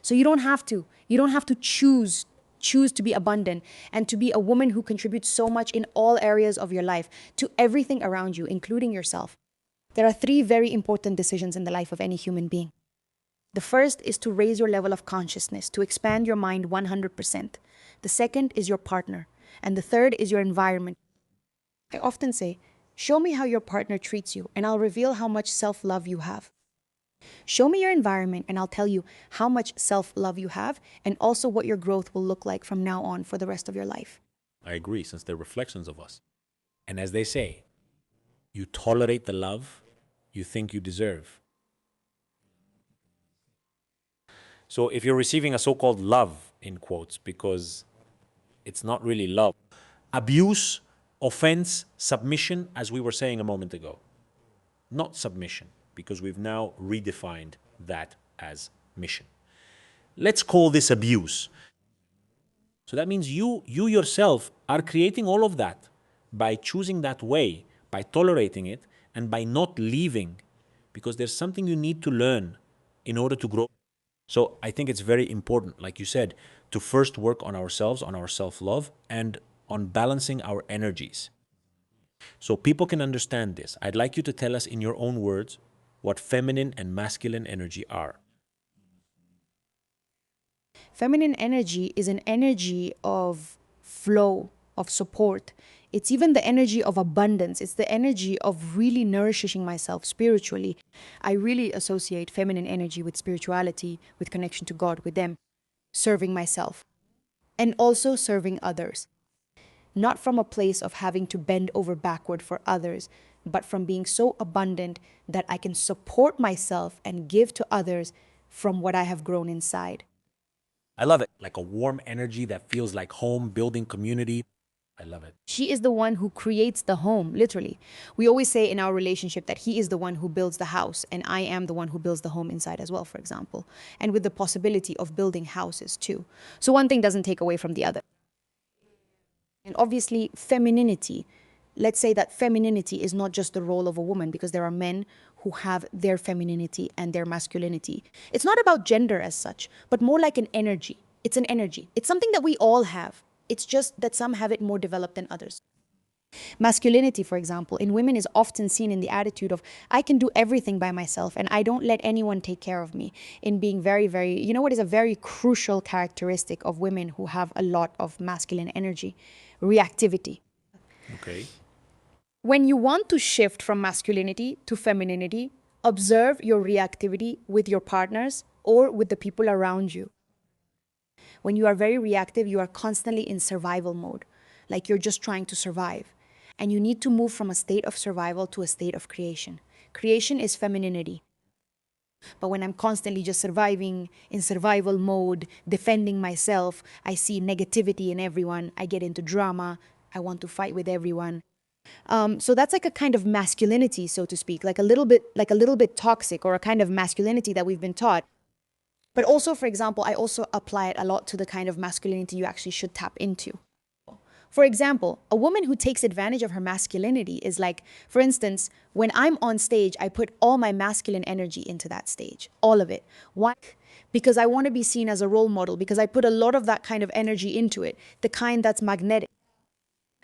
So you don't have to. You don't have to choose to be abundant and to be a woman who contributes so much in all areas of your life to everything around you, including yourself. There are 3 very important decisions in the life of any human being. The first is to raise your level of consciousness, to expand your mind 100%. The second is your partner. And the third is your environment. I often say, show me how your partner treats you, and I'll reveal how much self-love you have. Show me your environment, and I'll tell you how much self-love you have, and also what your growth will look like from now on for the rest of your life. I agree, since they're reflections of us. And as they say, you tolerate the love you think you deserve. So if you're receiving a so-called love, in quotes, because it's not really love, abuse, offense, submission, as we were saying a moment ago, not submission, because we've now redefined that as mission. Let's call this abuse. So that means you yourself are creating all of that by choosing that way, by tolerating it, and by not leaving, because there's something you need to learn in order to grow. So I think it's very important, like you said, to first work on ourselves, on our self-love, and on balancing our energies. So people can understand this. I'd like you to tell us in your own words what feminine and masculine energy are. Feminine energy is an energy of flow, of support. It's even the energy of abundance. It's the energy of really nourishing myself spiritually. I really associate feminine energy with spirituality, with connection to God, with them, serving myself, and also serving others. Not from a place of having to bend over backward for others, but from being so abundant that I can support myself and give to others from what I have grown inside. I love it. Like a warm energy that feels like home, building community. I love it. She is the one who creates the home, literally. We always say in our relationship that he is the one who builds the house, and I am the one who builds the home inside as well, for example. And with the possibility of building houses too. So one thing doesn't take away from the other. And obviously, femininity let's say that femininity is not just the role of a woman, because there are men who have their femininity and their masculinity. It's not about gender as such, but more like an energy. It's an energy. It's something that we all have. It's just that some have it more developed than others. Masculinity, for example, in women is often seen in the attitude of, I can do everything by myself and I don't let anyone take care of me, in being very, very, you know what is a very crucial characteristic of women who have a lot of masculine energy? Reactivity. Okay. When you want to shift from masculinity to femininity, observe your reactivity with your partners or with the people around you. When you are very reactive, you are constantly in survival mode, like you're just trying to survive. And you need to move from a state of survival to a state of creation. Creation is femininity. But when I'm constantly just surviving in survival mode, defending myself, I see negativity in everyone. I get into drama. I want to fight with everyone. So that's like a kind of masculinity, so to speak, like a little bit toxic, or a kind of masculinity that we've been taught. But also, for example, I also apply it a lot to the kind of masculinity you actually should tap into. For example, a woman who takes advantage of her masculinity is like, for instance, when I'm on stage, I put all my masculine energy into that stage, all of it. Why? Because I want to be seen as a role model, because I put a lot of that kind of energy into it, the kind that's magnetic.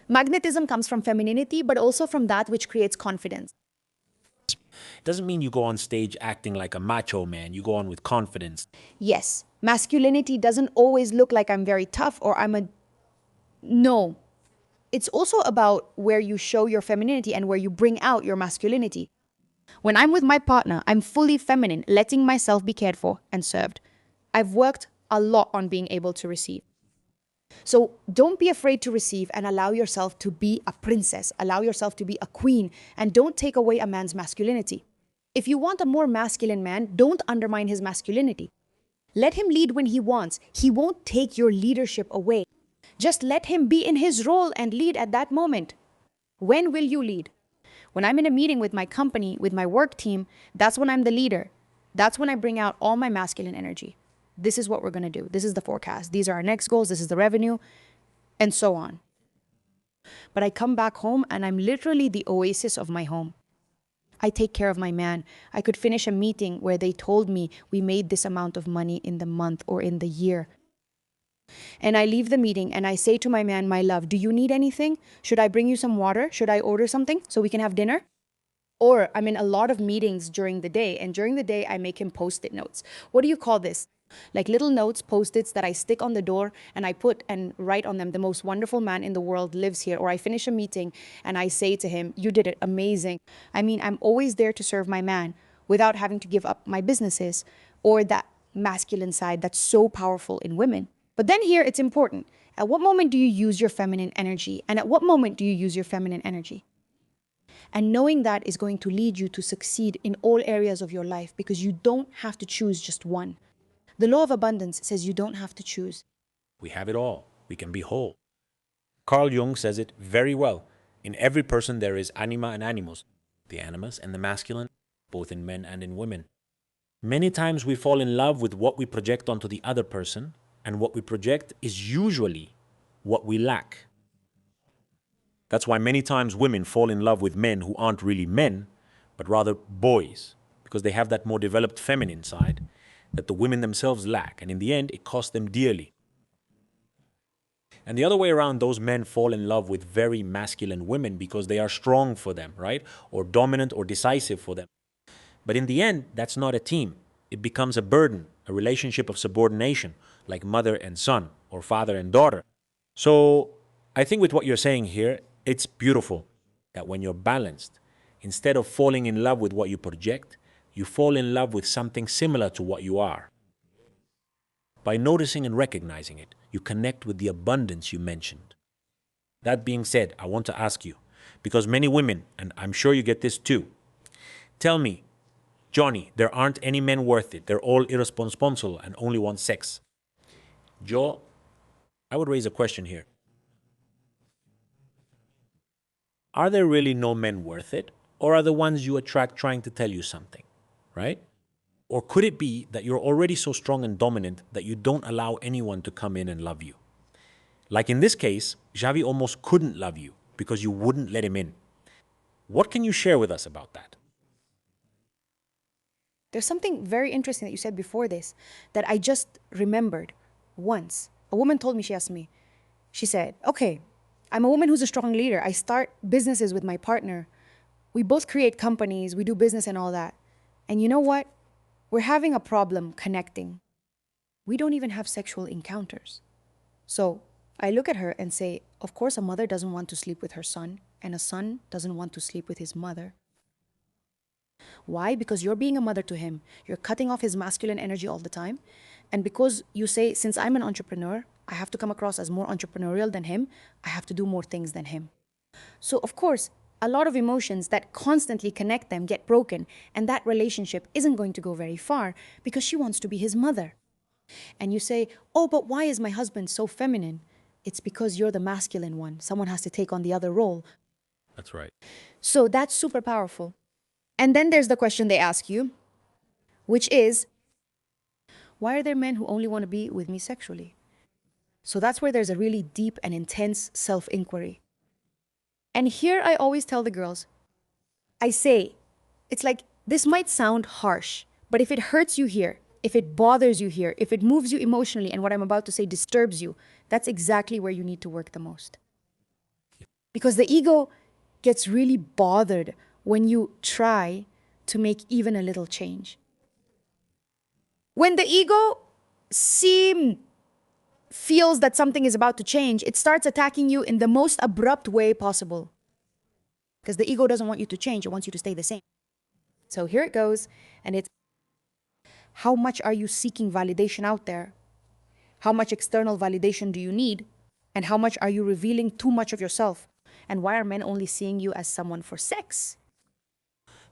Magnetism comes from femininity, but also from that which creates confidence. It doesn't mean you go on stage acting like a macho man. You go on with confidence. Yes, masculinity doesn't always look like I'm very tough or I'm a... No. It's also about where you show your femininity and where you bring out your masculinity. When I'm with my partner, I'm fully feminine, letting myself be cared for and served. I've worked a lot on being able to receive. So don't be afraid to receive, and allow yourself to be a princess. Allow yourself to be a queen, and don't take away a man's masculinity. If you want a more masculine man, don't undermine his masculinity. Let him lead when he wants. He won't take your leadership away. Just let him be in his role and lead at that moment. When will you lead? When I'm in a meeting with my company, with my work team, that's when I'm the leader. That's when I bring out all my masculine energy. This is what we're going to do. This is the forecast. These are our next goals. This is the revenue, and so on. But I come back home and I'm literally the oasis of my home. I take care of my man. I could finish a meeting where they told me we made this amount of money in the month or in the year. And I leave the meeting and I say to my man, my love, do you need anything? Should I bring you some water? Should I order something so we can have dinner? Or I'm in a lot of meetings during the day, and during the day I make him post-it notes. What do you call this? Like little notes, post-its that I stick on the door, and I put and write on them, the most wonderful man in the world lives here. Or I finish a meeting and I say to him, you did it amazing. I mean, I'm always there to serve my man without having to give up my businesses or that masculine side that's so powerful in women. But then here it's important. At what moment do you use your feminine energy? And at what moment do you use your feminine energy? And knowing that is going to lead you to succeed in all areas of your life, because you don't have to choose just one. The law of abundance says you don't have to choose. We have it all. We can be whole. Carl Jung says it very well. In every person there is anima and animus, the animus and the masculine, both in men and in women. Many times we fall in love with what we project onto the other person, and what we project is usually what we lack. That's why many times women fall in love with men who aren't really men, but rather boys, because they have that more developed feminine side that the women themselves lack, and in the end, it costs them dearly. And the other way around, those men fall in love with very masculine women because they are strong for them, right? Or dominant or decisive for them. But in the end, that's not a team. It becomes a burden, a relationship of subordination, like mother and son, or father and daughter. So I think with what you're saying here, it's beautiful that when you're balanced, instead of falling in love with what you project, you fall in love with something similar to what you are. By noticing and recognizing it, you connect with the abundance you mentioned. That being said, I want to ask you, because many women, and I'm sure you get this too, tell me, Johnny, there aren't any men worth it. They're all irresponsible and only want sex. Joe, I would raise a question here. Are there really no men worth it? Or are the ones you attract trying to tell you something, right? Or could it be that you're already so strong and dominant that you don't allow anyone to come in and love you? Like in this case, Javi almost couldn't love you because you wouldn't let him in. What can you share with us about that? There's something very interesting that you said before this that I just remembered once. A woman told me, she asked me, she said, okay, I'm a woman who's a strong leader. I start businesses with my partner. We both create companies, we do business and all that. And you know what? We're having a problem connecting. We don't even have sexual encounters. So I look at her and say, of course, a mother doesn't want to sleep with her son, and a son doesn't want to sleep with his mother. Why? Because you're being a mother to him. You're cutting off his masculine energy all the time. And because you say, since I'm an entrepreneur, I have to come across as more entrepreneurial than him, I have to do more things than him. So, of course, a lot of emotions that constantly connect them get broken, and that relationship isn't going to go very far because she wants to be his mother. And you say, oh, but why is my husband so feminine? It's because you're the masculine one. Someone has to take on the other role. That's right. So that's super powerful. And then there's the question they ask you, which is, why are there men who only want to be with me sexually? So that's where there's a really deep and intense self-inquiry. And here I always tell the girls, I say, it's like, this might sound harsh, but if it hurts you here, if it bothers you here, if it moves you emotionally, and what I'm about to say disturbs you, that's exactly where you need to work the most. Because the ego gets really bothered when you try to make even a little change. When the ego feels that something is about to change, it starts attacking you in the most abrupt way possible. Because the ego doesn't want you to change, it wants you to stay the same. So here it goes, and it's, how much are you seeking validation out there? How much external validation do you need? And how much are you revealing too much of yourself? And why are men only seeing you as someone for sex?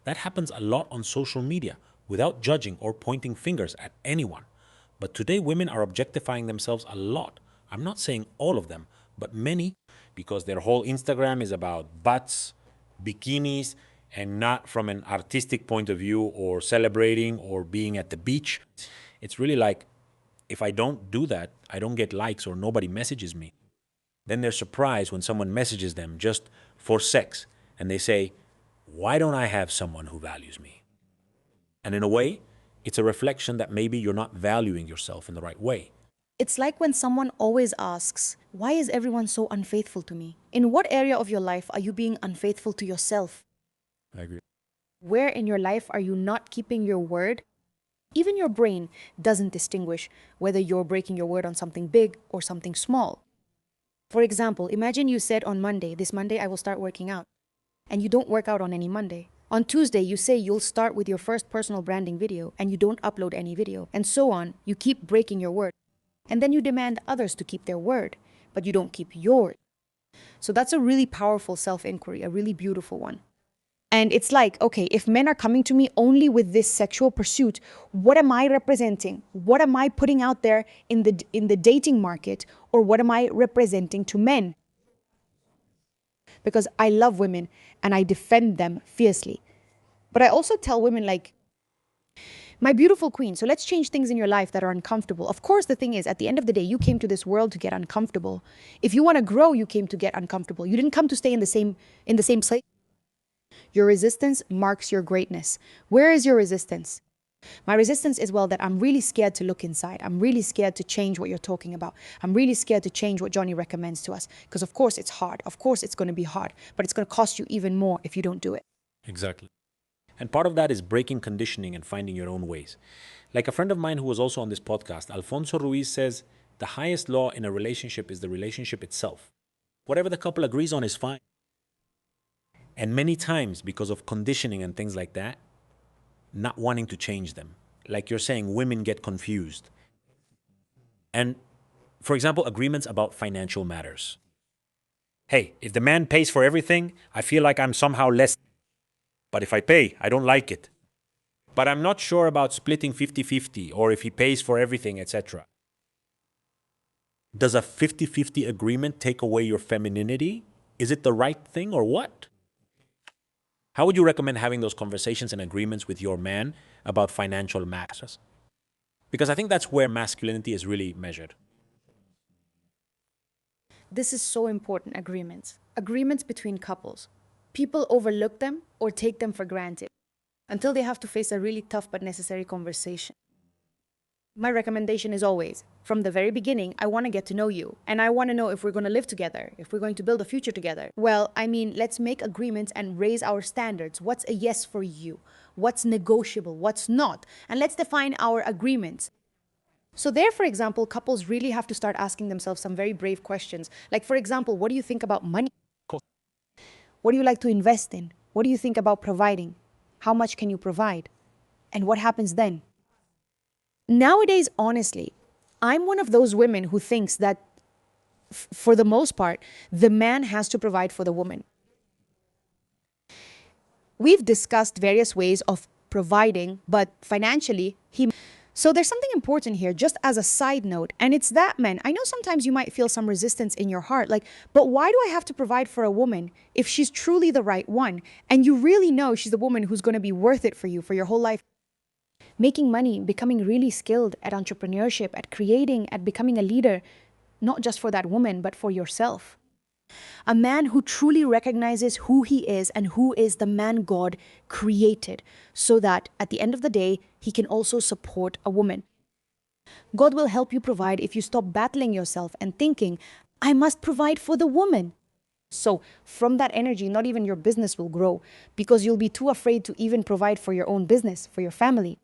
That happens a lot on social media without judging or pointing fingers at anyone. But today, women are objectifying themselves a lot. I'm not saying all of them, but many, because their whole Instagram is about butts, bikinis, and not from an artistic point of view or celebrating or being at the beach. It's really like, if I don't do that, I don't get likes or nobody messages me. Then they're surprised when someone messages them just for sex. And they say, why don't I have someone who values me? And in a way, it's a reflection that maybe you're not valuing yourself in the right way. It's like when someone always asks, why is everyone so unfaithful to me? In what area of your life are you being unfaithful to yourself? I agree. Where in your life are you not keeping your word? Even your brain doesn't distinguish whether you're breaking your word on something big or something small. For example, imagine you said on Monday, this Monday I will start working out, and you don't work out on any Monday. On Tuesday, you say you'll start with your first personal branding video, and you don't upload any video, and so on. You keep breaking your word. And then you demand others to keep their word, but you don't keep yours. So that's a really powerful self-inquiry, a really beautiful one. And it's like, okay, if men are coming to me only with this sexual pursuit, what am I representing? What am I putting out there in the dating market? Or what am I representing to men? Because I love women and I defend them fiercely. But I also tell women, like, my beautiful queen, so let's change things in your life that are uncomfortable. Of course, the thing is, at the end of the day, you came to this world to get uncomfortable. If you want to grow, you came to get uncomfortable. You didn't come to stay in the same place. Your resistance marks your greatness. Where is your resistance? My resistance is, well, that I'm really scared to look inside. I'm really scared to change what you're talking about. I'm really scared to change what Johnny recommends to us. Because of course it's hard. Of course it's going to be hard. But it's going to cost you even more if you don't do it. Exactly. And part of that is breaking conditioning and finding your own ways. Like a friend of mine who was also on this podcast, Alfonso Ruiz, says, the highest law in a relationship is the relationship itself. Whatever the couple agrees on is fine. And many times, because of conditioning and things like that, not wanting to change them. Like you're saying, women get confused. And for example, agreements about financial matters. Hey, if the man pays for everything, I feel like I'm somehow less. But if I pay, I don't like it. But I'm not sure about splitting 50-50 or if he pays for everything, etc. Does a 50-50 agreement take away your femininity? Is it the right thing or what? How would you recommend having those conversations and agreements with your man about financial matters? Because I think that's where masculinity is really measured. This is so important, agreements. agreements between couples. People overlook them or take them for granted until they have to face a really tough but necessary conversation. My recommendation is always, from the very beginning, I want to get to know you. And I want to know if we're going to live together, if we're going to build a future together. Well, I mean, let's make agreements and raise our standards. What's a yes for you? What's negotiable? What's not? And let's define our agreements. So there, for example, couples really have to start asking themselves some very brave questions. Like, for example, what do you think about money? What do you like to invest in? What do you think about providing? How much can you provide? And what happens then? Nowadays, honestly, I'm one of those women who thinks that, for the most part, the man has to provide for the woman. We've discussed various ways of providing, but financially, So there's something important here, just as a side note, and it's that, men, I know sometimes you might feel some resistance in your heart, like, but why do I have to provide for a woman if she's truly the right one, and you really know she's the woman who's going to be worth it for you for your whole life? Making money, becoming really skilled at entrepreneurship, at creating, at becoming a leader, not just for that woman, but for yourself. A man who truly recognizes who he is and who is the man God created, so that at the end of the day, he can also support a woman. God will help you provide if you stop battling yourself and thinking, I must provide for the woman. So from that energy, not even your business will grow because you'll be too afraid to even provide for your own business, for your family.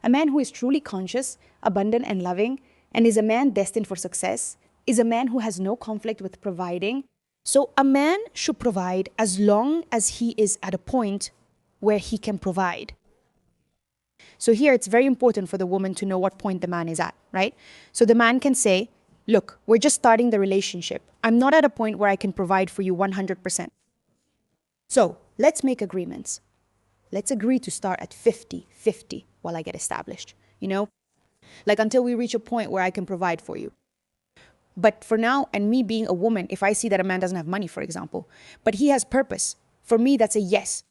A man who is truly conscious, abundant, and loving, and is a man destined for success, is a man who has no conflict with providing. So a man should provide as long as he is at a point where he can provide. So here it's very important for the woman to know what point the man is at, right? So the man can say, look, we're just starting the relationship. I'm not at a point where I can provide for you 100%. So let's make agreements. Let's agree to start at 50-50 while I get established, Like until we reach a point where I can provide for you. But for now, and me being a woman, if I see that a man doesn't have money, for example, but he has purpose, for me, that's a yes.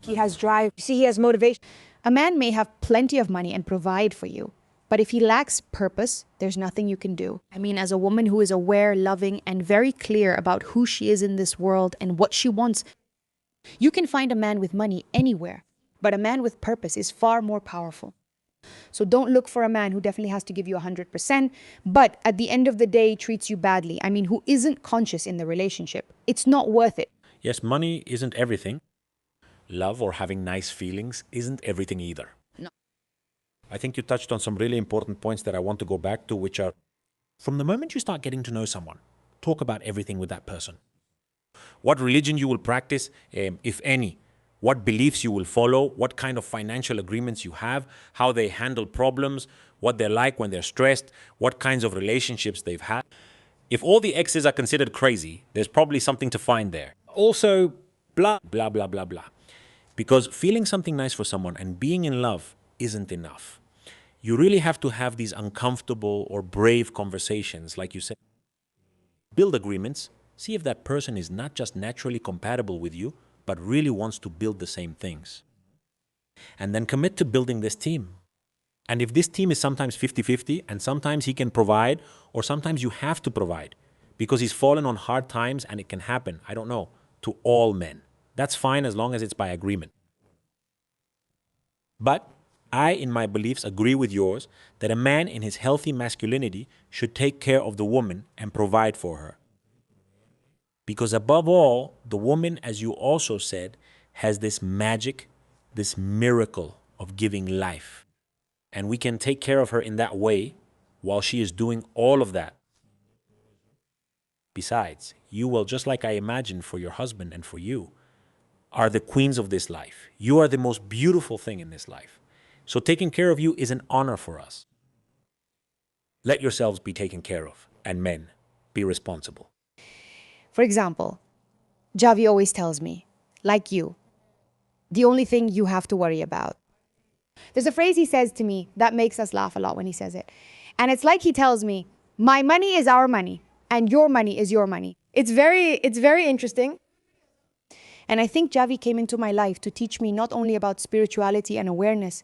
He has drive. You see, he has motivation. A man may have plenty of money and provide for you, but if he lacks purpose, there's nothing you can do. I mean, as a woman who is aware, loving, and very clear about who she is in this world and what she wants, you can find a man with money anywhere, but a man with purpose is far more powerful. So don't look for a man who definitely has to give you 100%, but at the end of the day treats you badly. I mean, who isn't conscious in the relationship. It's not worth it. Yes, money isn't everything. Love or having nice feelings isn't everything either. No. I think you touched on some really important points that I want to go back to, which are, from the moment you start getting to know someone, talk about everything with that person. What religion you will practice, if any. What beliefs you will follow, what kind of financial agreements you have, how they handle problems, what they're like when they're stressed, what kinds of relationships they've had. If all the exes are considered crazy, there's probably something to find there. Also, blah, blah, blah, blah, blah. Because feeling something nice for someone and being in love isn't enough. You really have to have these uncomfortable or brave conversations, like you said. Build agreements, see if that person is not just naturally compatible with you, but really wants to build the same things. And then commit to building this team. And if this team is sometimes 50-50, and sometimes he can provide, or sometimes you have to provide, because he's fallen on hard times and it can happen, I don't know, to all men. That's fine as long as it's by agreement. But I, in my beliefs, agree with yours that a man in his healthy masculinity should take care of the woman and provide for her. Because above all, the woman, as you also said, has this magic, this miracle of giving life. And we can take care of her in that way while she is doing all of that. Besides, you will, just like I imagined for your husband and for you, are the queens of this life. You are the most beautiful thing in this life. So taking care of you is an honor for us. Let yourselves be taken care of, and men, be responsible. For example, Javi always tells me, like you, the only thing you have to worry about. There's a phrase he says to me that makes us laugh a lot when he says it. And it's like he tells me, my money is our money and your money is your money. It's very interesting. And I think Javi came into my life to teach me not only about spirituality and awareness,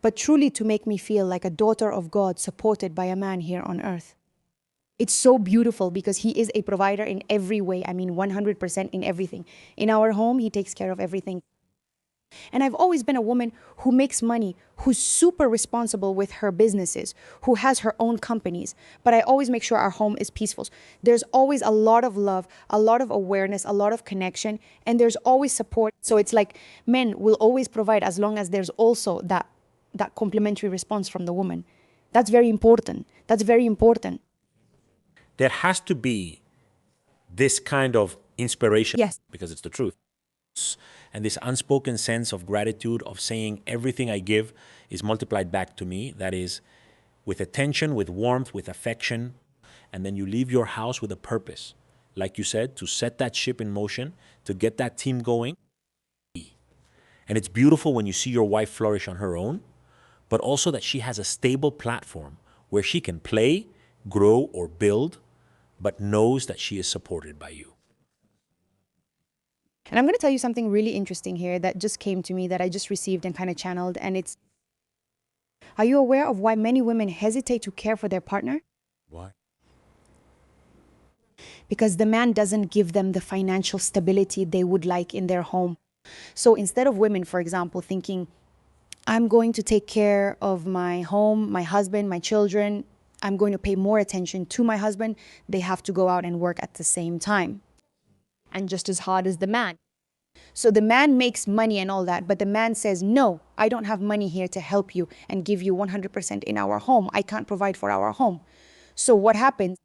but truly to make me feel like a daughter of God supported by a man here on earth. It's so beautiful because he is a provider in every way. I mean, 100% in everything. In our home, he takes care of everything. And I've always been a woman who makes money, who's super responsible with her businesses, who has her own companies. But I always make sure our home is peaceful. There's always a lot of love, a lot of awareness, a lot of connection, and there's always support. So it's like men will always provide as long as there's also that complementary response from the woman. That's very important. That's very important. There has to be this kind of inspiration, Yes. because it's the truth. And this unspoken sense of gratitude of saying everything I give is multiplied back to me. That is with attention, with warmth, with affection. And then you leave your house with a purpose. Like you said, to set that ship in motion, to get that team going. And it's beautiful when you see your wife flourish on her own, but also that she has a stable platform where she can play, grow, or build, but knows that she is supported by you. And I'm going to tell you something really interesting here that just came to me that I just received and kind of channeled. And it's, are you aware of why many women hesitate to care for their partner? Why? Because the man doesn't give them the financial stability they would like in their home. So instead of women, for example, thinking, I'm going to take care of my home, my husband, my children, I'm going to pay more attention to my husband, they have to go out and work at the same time. And just as hard as the man. So the man makes money and all that, but the man says, no, I don't have money here to help you and give you 100% in our home. I can't provide for our home. So what happens?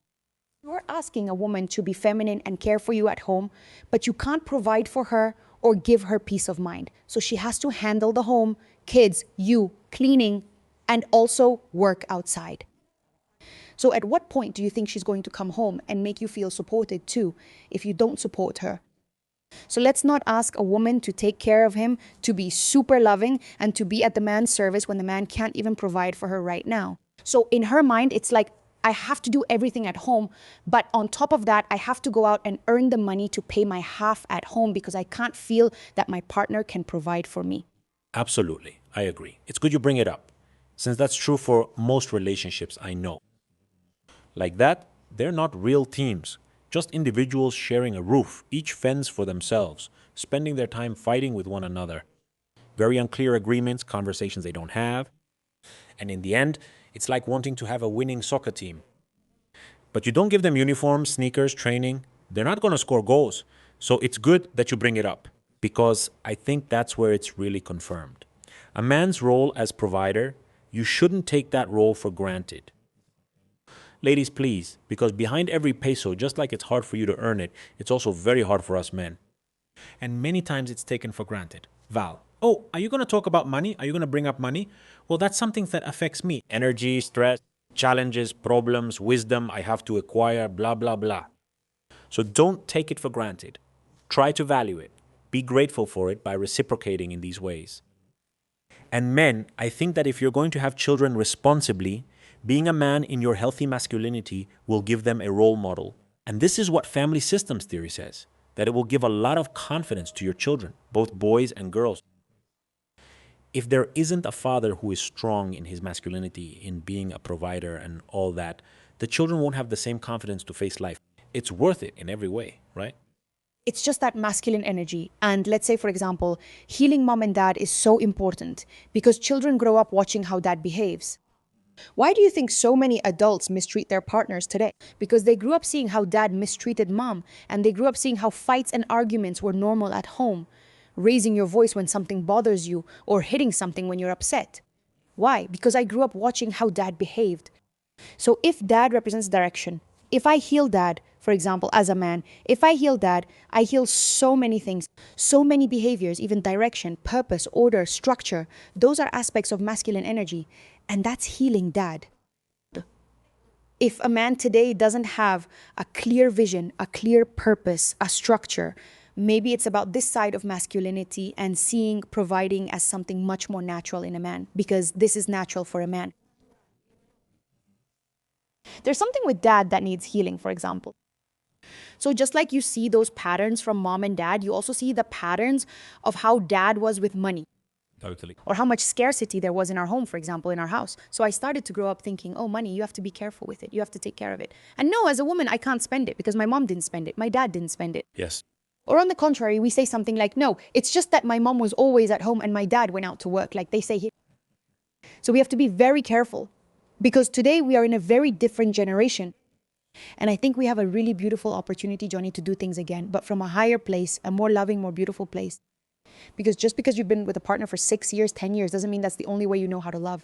You're asking a woman to be feminine and care for you at home, but you can't provide for her or give her peace of mind. So she has to handle the home, kids, you, cleaning, and also work outside. So at what point do you think she's going to come home and make you feel supported too if you don't support her? So let's not ask a woman to take care of him, to be super loving, and to be at the man's service when the man can't even provide for her right now. So in her mind, it's like, I have to do everything at home, but on top of that, I have to go out and earn the money to pay my half at home because I can't feel that my partner can provide for me. Absolutely. I agree. It's good you bring it up, since that's true for most relationships I know. Like that, they're not real teams, just individuals sharing a roof, each fends for themselves, spending their time fighting with one another. Very unclear agreements, conversations they don't have. And in the end, it's like wanting to have a winning soccer team. But you don't give them uniforms, sneakers, training. They're not going to score goals. So it's good that you bring it up, because I think that's where it's really confirmed. A man's role as provider, you shouldn't take that role for granted. Ladies, please, because behind every peso, just like it's hard for you to earn it, it's also very hard for us men. And many times it's taken for granted. Val, oh, are you going to talk about money? Are you going to bring up money? Well, that's something that affects me. Energy, stress, challenges, problems, wisdom I have to acquire, blah, blah, blah. So don't take it for granted. Try to value it. Be grateful for it by reciprocating in these ways. And men, I think that if you're going to have children responsibly, being a man in your healthy masculinity will give them a role model. And this is what family systems theory says, that it will give a lot of confidence to your children, both boys and girls. If there isn't a father who is strong in his masculinity, in being a provider and all that, the children won't have the same confidence to face life. It's worth it in every way, right? It's just that masculine energy. And let's say, for example, healing mom and dad is so important because children grow up watching how dad behaves. Why do you think so many adults mistreat their partners today? Because they grew up seeing how dad mistreated mom, and they grew up seeing how fights and arguments were normal at home, raising your voice when something bothers you or hitting something when you're upset. Why? Because I grew up watching how dad behaved. So if dad represents direction, if I heal dad, for example, as a man, if I heal dad, I heal so many things, so many behaviors, even direction, purpose, order, structure. Those are aspects of masculine energy. And that's healing dad. If a man today doesn't have a clear vision, a clear purpose, a structure, maybe it's about this side of masculinity and seeing providing as something much more natural in a man, because this is natural for a man. There's something with dad that needs healing, for example. So just like you see those patterns from mom and dad, you also see the patterns of how dad was with money. Totally. or how much scarcity there was in our home, for example, in our house. So I started to grow up thinking, oh, money, you have to be careful with it. You have to take care of it. And no, as a woman, I can't spend it because my mom didn't spend it. My dad didn't spend it. Yes. Or on the contrary, we say something like, no, it's just that my mom was always at home and my dad went out to work, like they say here. So we have to be very careful because today we are in a very different generation. And I think we have a really beautiful opportunity, Johnny, to do things again, but from a higher place, a more loving, more beautiful place. Because just because you've been with a partner for 6 years, 10 years, doesn't mean that's the only way you know how to love.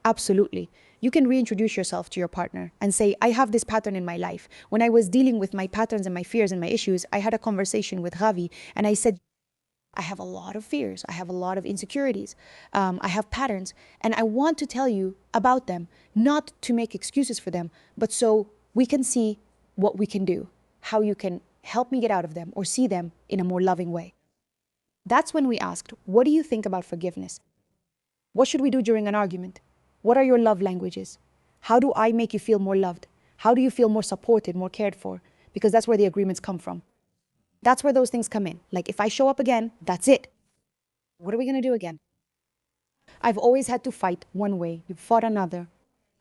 Absolutely. You can reintroduce yourself to your partner and say, I have this pattern in my life. When I was dealing with my patterns and my fears and my issues, I had a conversation with Ravi and I said, I have a lot of fears. I have a lot of insecurities. I have patterns. And I want to tell you about them, not to make excuses for them, but so we can see what we can do, how you can help me get out of them or see them in a more loving way. That's when we asked, what do you think about forgiveness? What should we do during an argument? What are your love languages? How do I make you feel more loved? How do you feel more supported, more cared for? Because that's where the agreements come from. That's where those things come in. Like if I show up again, that's it. What are we going to do again? I've always had to fight one way. You've fought another.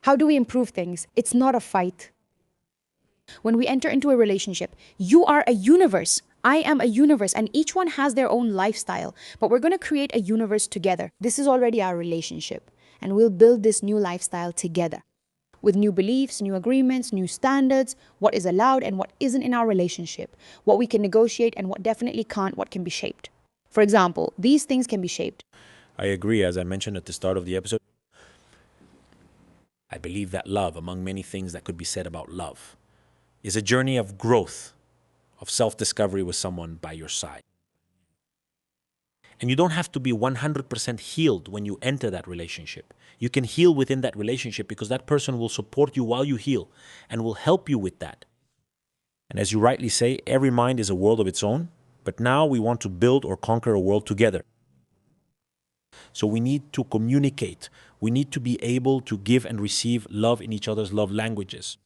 How do we improve things? It's not a fight. When we enter into a relationship, you are a universe. I am a universe, and each one has their own lifestyle. But we're going to create a universe together. This is already our relationship, and we'll build this new lifestyle together with new beliefs, new agreements, new standards, what is allowed and what isn't in our relationship, what we can negotiate and what definitely can't, what can be shaped. For example, these things can be shaped. I agree. As I mentioned at the start of the episode, I believe that love, among many things that could be said about love, is a journey of growth, of self-discovery with someone by your side. And you don't have to be 100% healed when you enter that relationship. You can heal within that relationship because that person will support you while you heal and will help you with that. And as you rightly say, every mind is a world of its own, but now we want to build or conquer a world together. So we need to communicate. We need to be able to give and receive love in each other's love languages.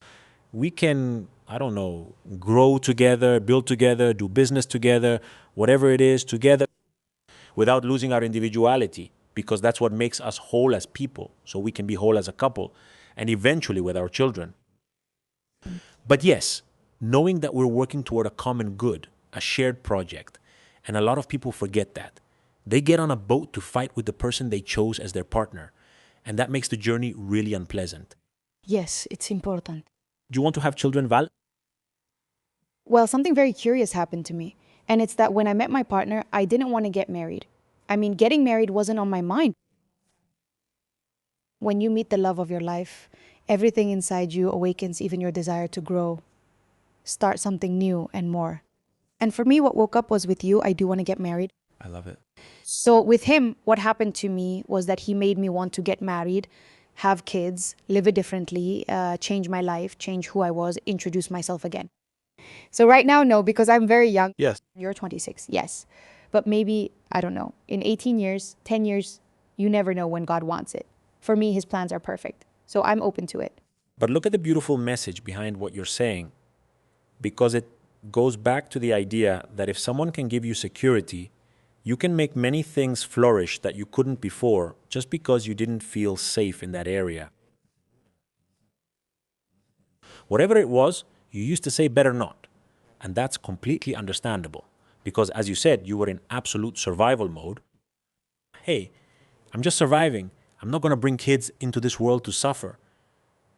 We can, I don't know, grow together, build together, do business together, whatever it is together, without losing our individuality, because that's what makes us whole as people, so we can be whole as a couple, and eventually with our children. But yes, knowing that we're working toward a common good, a shared project, and a lot of people forget that. They get on a boat to fight with the person they chose as their partner, and that makes the journey really unpleasant. Yes, it's important. Do you want to have children, Val? Well, something very curious happened to me. And it's that when I met my partner, I didn't want to get married. I mean, getting married wasn't on my mind. When you meet the love of your life, everything inside you awakens, even your desire to grow, start something new and more. And for me, what woke up was with you, I do want to get married. I love it. So with him, what happened to me was that he made me want to get married, have kids, live it differently, change my life, change who I was, introduce myself again. So right now, no, because I'm very young. Yes. You're 26, yes. But maybe, I don't know, in 18 years, 10 years, you never know when God wants it. For me, his plans are perfect. So I'm open to it. But look at the beautiful message behind what you're saying, because it goes back to the idea that if someone can give you security, you can make many things flourish that you couldn't before just because you didn't feel safe in that area. Whatever it was, you used to say better not. And that's completely understandable because, as you said, you were in absolute survival mode. Hey, I'm just surviving. I'm not going to bring kids into this world to suffer.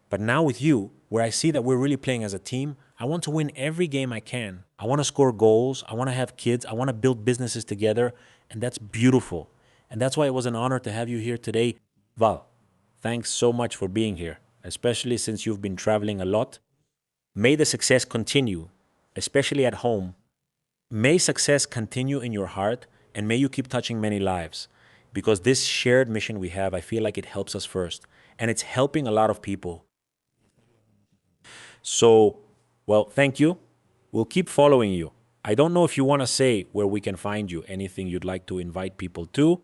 But now with you, where I see that we're really playing as a team, I want to win every game I can. I want to score goals. I want to have kids. I want to build businesses together. And that's beautiful. And that's why it was an honor to have you here today. Val, thanks so much for being here, especially since you've been traveling a lot. May the success continue, especially at home. May success continue in your heart, and may you keep touching many lives. Because this shared mission we have, I feel like it helps us first. And it's helping a lot of people. So, well, thank you. We'll keep following you. I don't know if you want to say where we can find you, anything you'd like to invite people to.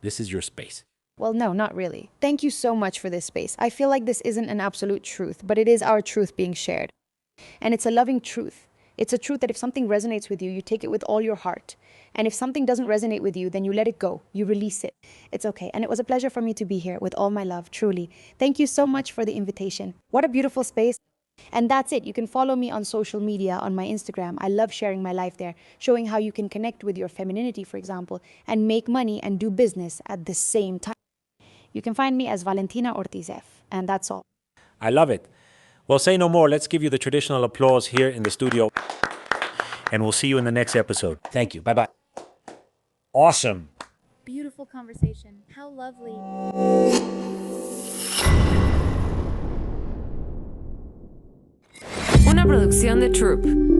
This is your space. Well, no, not really. Thank you so much for this space. I feel like this isn't an absolute truth, but it is our truth being shared. And it's a loving truth. It's a truth that if something resonates with you, you take it with all your heart. And if something doesn't resonate with you, then you let it go. You release it. It's okay. And it was a pleasure for me to be here with all my love, truly. Thank you so much for the invitation. What a beautiful space. And that's it. You can follow me on social media, on my Instagram. I love sharing my life there, showing how you can connect with your femininity, for example, and make money and do business at the same time. You can find me as Valentina Ortiz F. And that's all. I love it. Well, say no more. Let's give you the traditional applause here in the studio. And we'll see you in the next episode. Thank you. Bye-bye. Awesome. Beautiful conversation. How lovely. Una producción de Troop.